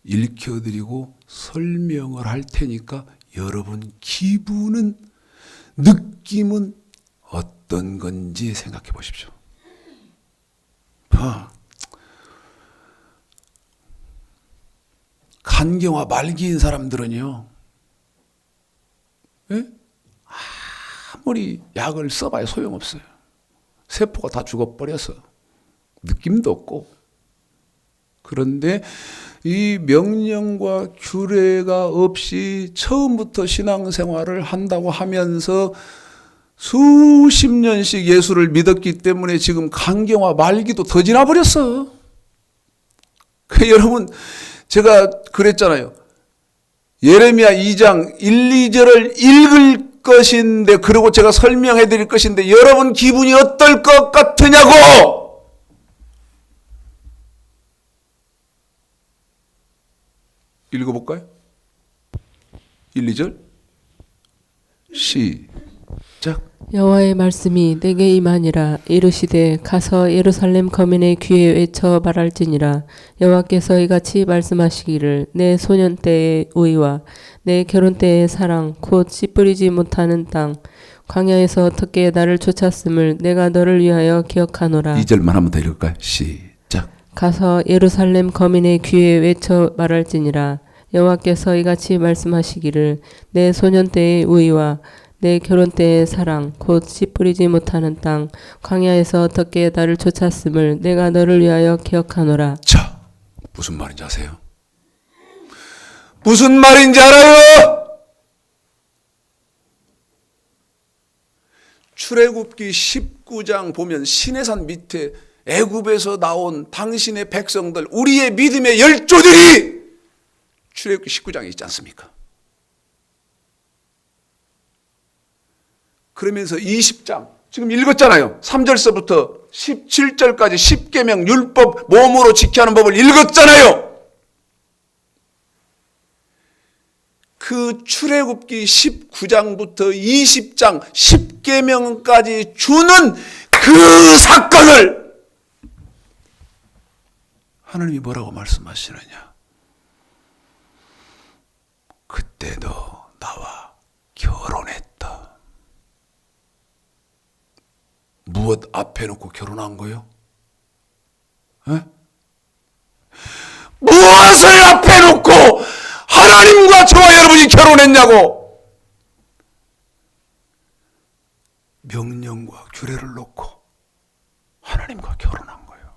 읽혀드리고 설명을 할 테니까 여러분 기분은, 느낌은 어떤 건지 생각해 보십시오. 간경화 말기인 사람들은요, 예? 아무리 약을 써봐야 소용없어요. 세포가 다 죽어버려서 느낌도 없고. 그런데 이 명령과 규례가 없이 처음부터 신앙생활을 한다고 하면서 수십 년씩 예수를 믿었기 때문에 지금 간경화 말기도 더 지나버렸어. 여러분, 제가 그랬잖아요. 예레미야 2장 1, 2절을 읽을 것인데, 그리고 제가 설명해 드릴 것인데 여러분 기분이 어떨 것 같으냐고! 읽어볼까요? 1, 2절 시작.
여호와의 말씀이 내게 임하니라. 이르시되 가서 예루살렘 거민의 귀에 외쳐 말할지니라. 여호와께서 이같이 말씀하시기를 내 소년 때의 의와 내 결혼 때의 사랑 곧 씨 뿌리지 못하는 땅 광야에서 어떻게 나를 쫓았음을 내가 너를 위하여 기억하노라.
2절만 한번 더 읽을까요? 시작.
가서 예루살렘 거민의 귀에 외쳐 말할지니라. 여호와께서 이같이 말씀하시기를 내 소년 때의 의와 내 결혼 때의 사랑 곧 씨 뿌리지 못하는 땅 광야에서 어떻게 나를 쫓았음을 내가 너를 위하여 기억하노라.
자, 무슨 말인지 아세요? 무슨 말인지 알아요? 출애굽기 19장 보면 시내산 밑에 애굽에서 나온 당신의 백성들, 우리의 믿음의 열조들이 출애굽기 19장에 있지 않습니까? 그러면서 20장 지금 읽었잖아요. 3절서부터 17절까지 10계명 율법 몸으로 지켜야 하는 법을 읽었잖아요. 그 출애굽기 19장부터 20장 10계명까지 주는 그 사건을 하나님이 뭐라고 말씀하시느냐? 그때 너 나와 결혼했다. 무엇 앞에 놓고 결혼한 거요? 에? 무엇을 앞에 놓고 하나님과 저와 여러분이 결혼했냐고? 명령과 규례를 놓고 하나님과 결혼한 거예요.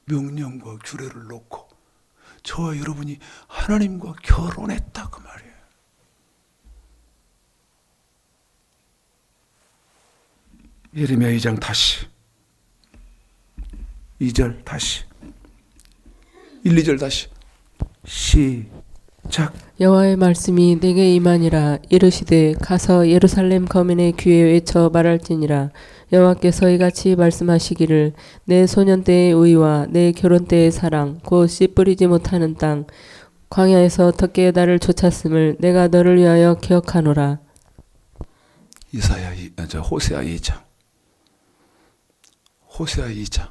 명령과 규례를 놓고 저와 여러분이 하나님과 결혼했다 그 말이에요. 예레미야 2장 다시 2절 다시 1, 2절 다시 시작.
여호와의 말씀이 내게 임하니라. 이르시되 가서 예루살렘 거민의 귀에 외쳐 말할지니라. 여호와께서 이같이 말씀하시기를 내 소년 때의 의와 내 결혼 때의 사랑 곧 씨 뿌리지 못하는 땅 광야에서 덕게 나를 쫓았음을 내가 너를 위하여 기억하노라.
호세아 2장 호세아 2장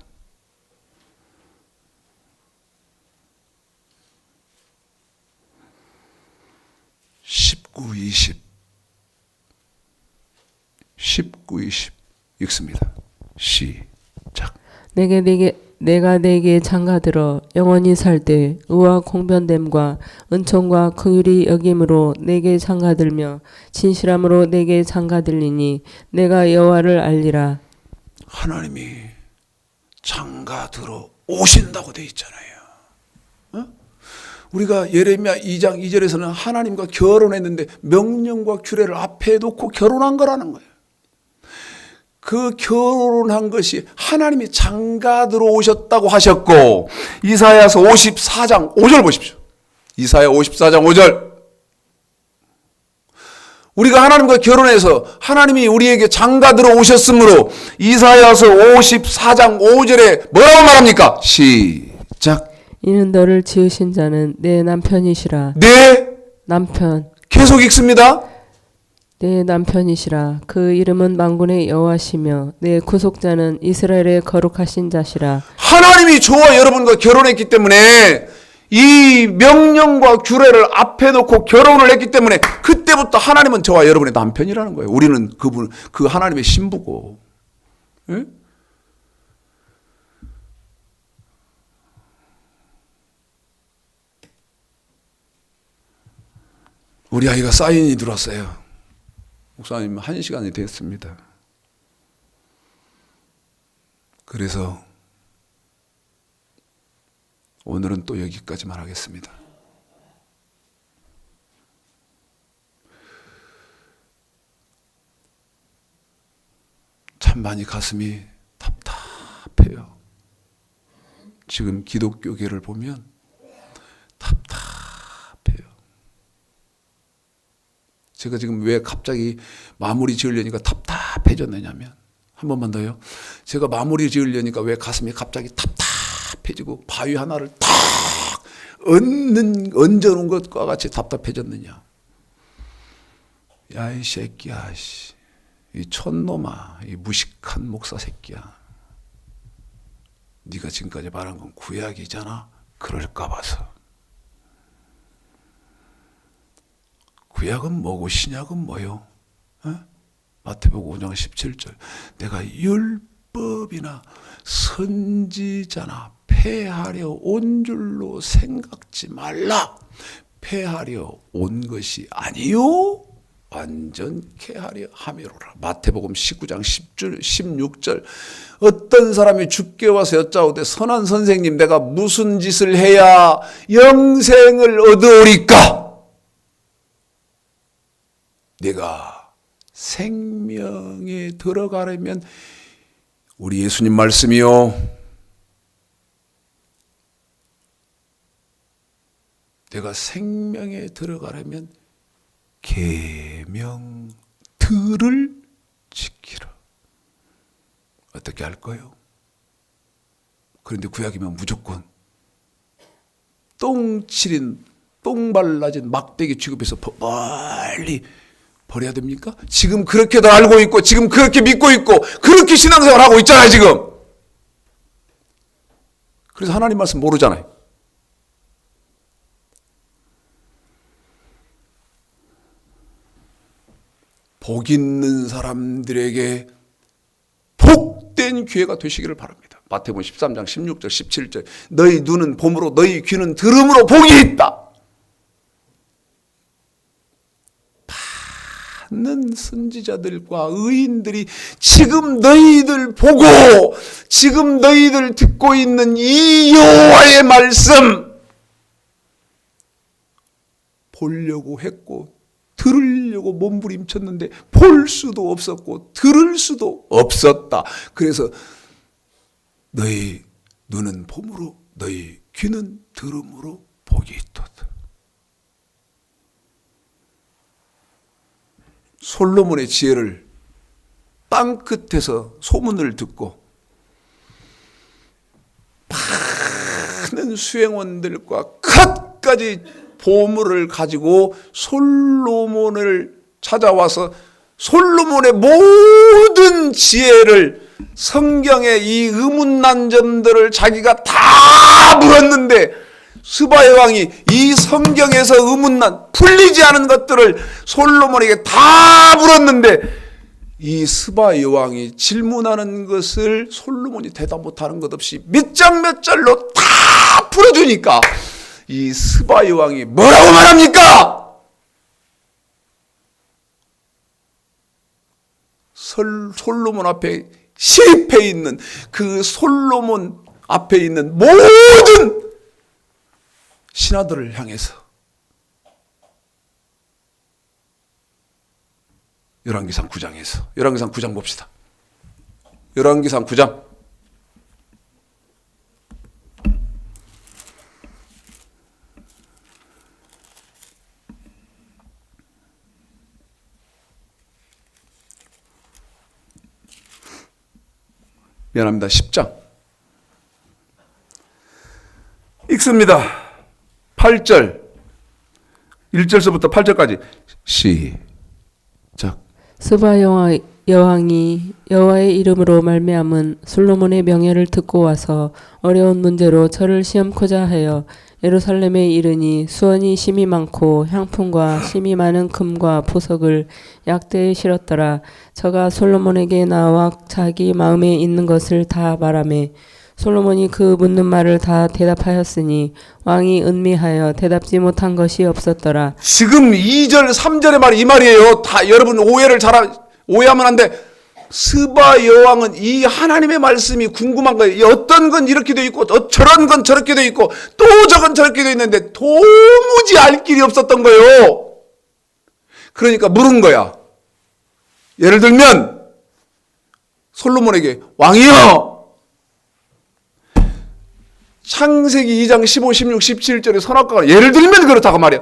19, 20 19, 20 읽습니다. 시작.
내가 내게 장가들어 영원히 살되 의와 공변됨과 은총과 긍휼이 여김으로 내게 장가들며 진실함으로 내게 장가들리니 내가 여호와를 알리라.
하나님이 장가들어 오신다고 돼 있잖아요. 우리가 예레미야 2장 2절에서는 하나님과 결혼했는데 명령과 규례를 앞에 놓고 결혼한 거라는 거예요. 그 결혼한 것이 하나님이 장가들어 오셨다고 하셨고, 이사야서 54장 5절 보십시오. 이사야 54장 5절. 우리가 하나님과 결혼해서 하나님이 우리에게 장가들어 오셨으므로 이사야서 54장 5절에 뭐라고 말합니까? 시작.
이는 너를 지으신 자는 내 남편이시라.
네.
남편.
계속 읽습니다.
내 남편이시라. 그 이름은 만군의 여호와시며 내 구속자는 이스라엘의 거룩하신 자시라.
하나님이 저와 여러분과 결혼했기 때문에 이 명령과 규례를 앞에 놓고 결혼을 했기 때문에 그때부터 하나님은 저와 여러분의 남편이라는 거예요. 우리는 그 하나님의 신부고. 예? 우리 아이가 사인이 들어왔어요. 목사님 1시간이 됐습니다. 그래서 오늘은 또 여기까지만 하겠습니다. 참 많이 가슴이 답답해요. 지금 기독교계를 보면 답답해요. 제가 지금 왜 갑자기 마무리 지으려니까 답답해졌느냐면, 한 번만 더요. 제가 마무리 지으려니까 왜 가슴이 갑자기 답답해지고 바위 하나를 탁 얹어놓은 것과 같이 답답해졌느냐. 야, 이 새끼야, 이 촌놈아, 이 무식한 목사 새끼야. 네가 지금까지 말한 건 구약이잖아. 그럴까 봐서. 구약은 뭐고 신약은 뭐요? 마태복음 5장 17절. 내가 율법이나 선지자나 폐하려 온 줄로 생각지 말라. 폐하려 온 것이 아니요. 완전케 하려 함이로라. 마태복음 19장 10절 16절. 어떤 사람이 주께 와서 여짜오되 선한 선생님 내가 무슨 짓을 해야 영생을 얻으리까? 내가 생명에 들어가려면 우리 예수님 말씀이요. 내가 생명에 들어가려면 계명들을 지키라. 어떻게 할 거예요? 그런데 구약이면 무조건 똥칠인 똥 발라진 막대기 취급해서 멀리 버려야 됩니까? 지금 그렇게도 알고 있고 지금 그렇게 믿고 있고 그렇게 신앙생활 하고 있잖아요 지금. 그래서 하나님 말씀 모르잖아요. 복 있는 사람들에게 복된 기회가 되시기를 바랍니다. 마태복음 13장 16절 17절. 너희 눈은 봄으로 너희 귀는 들음으로 복이 있다. 많은 선지자들과 의인들이 지금 너희들 보고 지금 너희들 듣고 있는 이 여호와의 말씀 보려고 했고 들으려고 몸부림쳤는데 볼 수도 없었고 들을 수도 없었다. 그래서 너희 눈은 봄으로 너희 귀는 들음으로 복이 있도다. 솔로몬의 지혜를 땅끝에서 소문을 듣고 많은 수행원들과 갖가지 보물을 가지고 솔로몬을 찾아와서 솔로몬의 모든 지혜를 성경의 이 의문난 점들을 자기가 다 물었는데 스바의 왕이 이 성경에서 의문난 풀리지 않은 것들을 솔로몬에게 다 물었는데 이 스바의 왕이 질문하는 것을 솔로몬이 대답 못하는 것 없이 몇 장 몇 절로 다 풀어주니까 이 스바의 왕이 뭐라고 말합니까? 솔로몬 앞에 실패해 있는 그 솔로몬 앞에 있는 모든 신하들을 향해서 열왕기상 9장에서 열왕기상 9장 봅시다. 열왕기상 9장 미안합니다. 10장 읽습니다. 8절 1절서부터 8절까지 시작.
스바 여왕이 여호와의 이름으로 말미암은 솔로몬의 명예를 듣고 와서 어려운 문제로 저를 시험코자 하여 예루살렘에 이르니 수원이 심이 많고 향품과 심이 많은 금과 보석을 약대에 실었더라. 저가 솔로몬에게 나와 자기 마음에 있는 것을 다 말하매 솔로몬이 그 묻는 말을 다 대답하였으니 왕이 은미하여 대답지 못한 것이 없었더라.
지금 2절 3절의 말이 이 말이에요. 다 여러분 오해하면 안 돼. 스바 여왕은 이 하나님의 말씀이 궁금한 거예요. 어떤 건 이렇게 돼 있고 저런 건 저렇게 돼 있고 또 저건 저렇게 돼 있는데 도무지 알 길이 없었던 거예요. 그러니까 물은 거야. 예를 들면 솔로몬에게 왕이여, 창세기 2장 15, 16, 17절에 선악과가 예를 들면 그렇다고 말이야.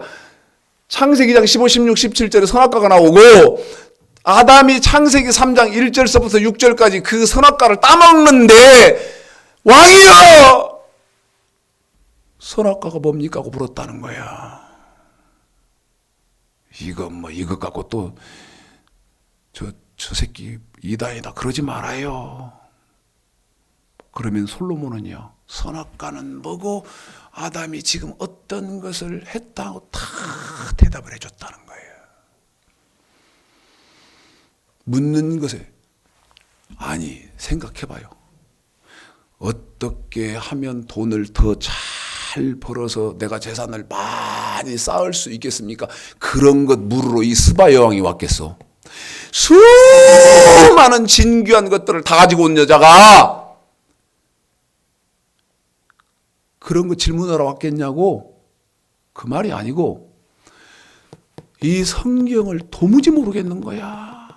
창세기 2장 15, 16, 17절에 선악과가 나오고 아담이 창세기 3장 1절서부터 6절까지 그 선악과를 따먹는데 왕이여 선악과가 뭡니까 하고 물었다는 거야. 이것 갖고 또 저 새끼 이단이다 그러지 말아요. 그러면 솔로몬은요, 선악과는 뭐고 아담이 지금 어떤 것을 했다고 다 대답을 해줬다는 거예요. 묻는 것에 아니 생각해봐요. 어떻게 하면 돈을 더 잘 잘 벌어서 내가 재산을 많이 쌓을 수 있겠습니까? 그런 것 물으러 이 스바 여왕이 왔겠어? 수많은 진귀한 것들을 다 가지고 온 여자가 그런 거 질문하러 왔겠냐고? 그 말이 아니고 이 성경을 도무지 모르겠는 거야.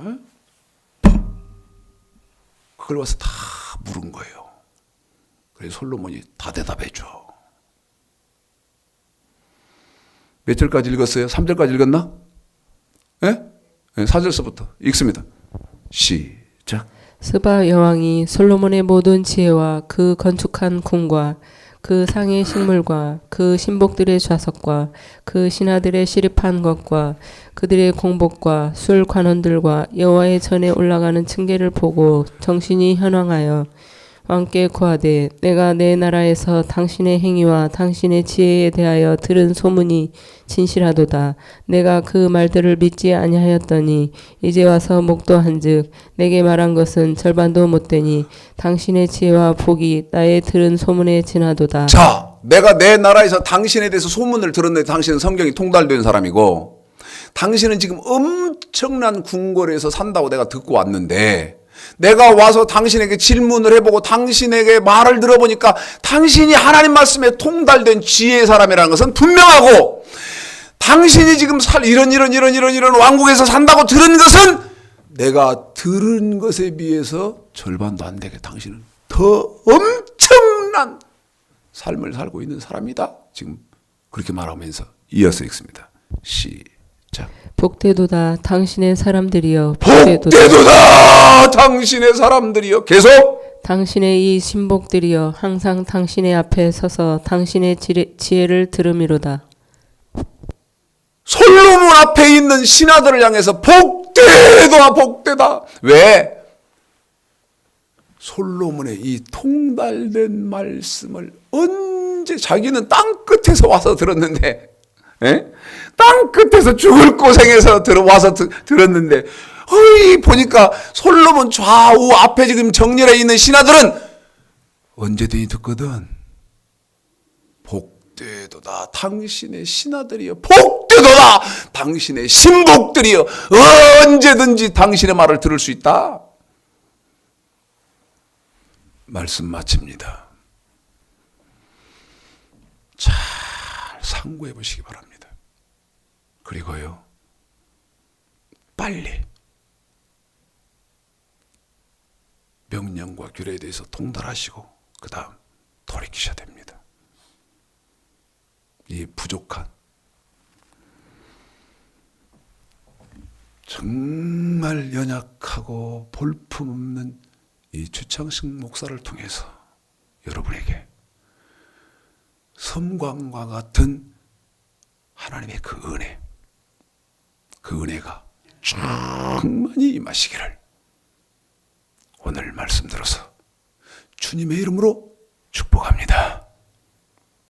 에? 그걸 와서 다 물은 거예요. 그래서 솔로몬이 다 대답해 줘. 몇 절까지 읽었어요? 3절까지 읽었나? 예? 4절서부터 읽습니다. 시작.
스바 여왕이 솔로몬의 모든 지혜와 그 건축한 궁과 그 상의 식물과 그 신복들의 좌석과 그 신하들의 시립한 것과 그들의 공복과 술 관원들과 여호와의 전에 올라가는 층계를 보고 정신이 현황하여 왕께 구하되 내가 내 나라에서 당신의 행위와 당신의 지혜에 대하여 들은 소문이 진실하도다. 내가 그 말들을 믿지 아니하였더니 이제 와서 목도한즉 내게 말한 것은 절반도 못되니 당신의 지혜와 복이 나의 들은 소문에 지나도다.
자, 내가 내 나라에서 당신에 대해서 소문을 들었는데 당신은 성경이 통달된 사람이고 당신은 지금 엄청난 궁궐에서 산다고 내가 듣고 왔는데 내가 와서 당신에게 질문을 해보고 당신에게 말을 들어보니까 당신이 하나님 말씀에 통달된 지혜의 사람이라는 것은 분명하고 당신이 지금 이런 왕국에서 산다고 들은 것은 내가 들은 것에 비해서 절반도 안 되게 당신은 더 엄청난 삶을 살고 있는 사람이다. 지금 그렇게 말하면서 이어서 읽습니다. 시작.
복되도다 당신의 사람들이여
복되도다 당신의 사람들이여. 계속
당신의 이 신복들이여 항상 당신의 앞에 서서 당신의 지혜를 들음이로다.
솔로몬 앞에 있는 신하들을 향해서 복되도다 복되다. 왜? 솔로몬의 이 통달된 말씀을 언제 자기는 땅 끝에서 와서 들었는데 땅 끝에서 죽을 고생해서 와서 들었는데 보니까 솔로몬 좌우 앞에 지금 정렬해 있는 신하들은 언제든지 듣거든. 복되도다 당신의 신하들이여. 복되도다 당신의 신복들이여. 언제든지 당신의 말을 들을 수 있다. 말씀 마칩니다. 잘 상고해 보시기 바랍니다. 그리고요, 빨리 명령과 규례에 대해서 통달하시고 그 다음 돌이키셔야 됩니다. 이 부족한 정말 연약하고 볼품없는 이 주창식 목사를 통해서 여러분에게 섬광과 같은 하나님의 그 은혜가 충만히 임하시기를 오늘 말씀 들어서 주님의 이름으로 축복합니다.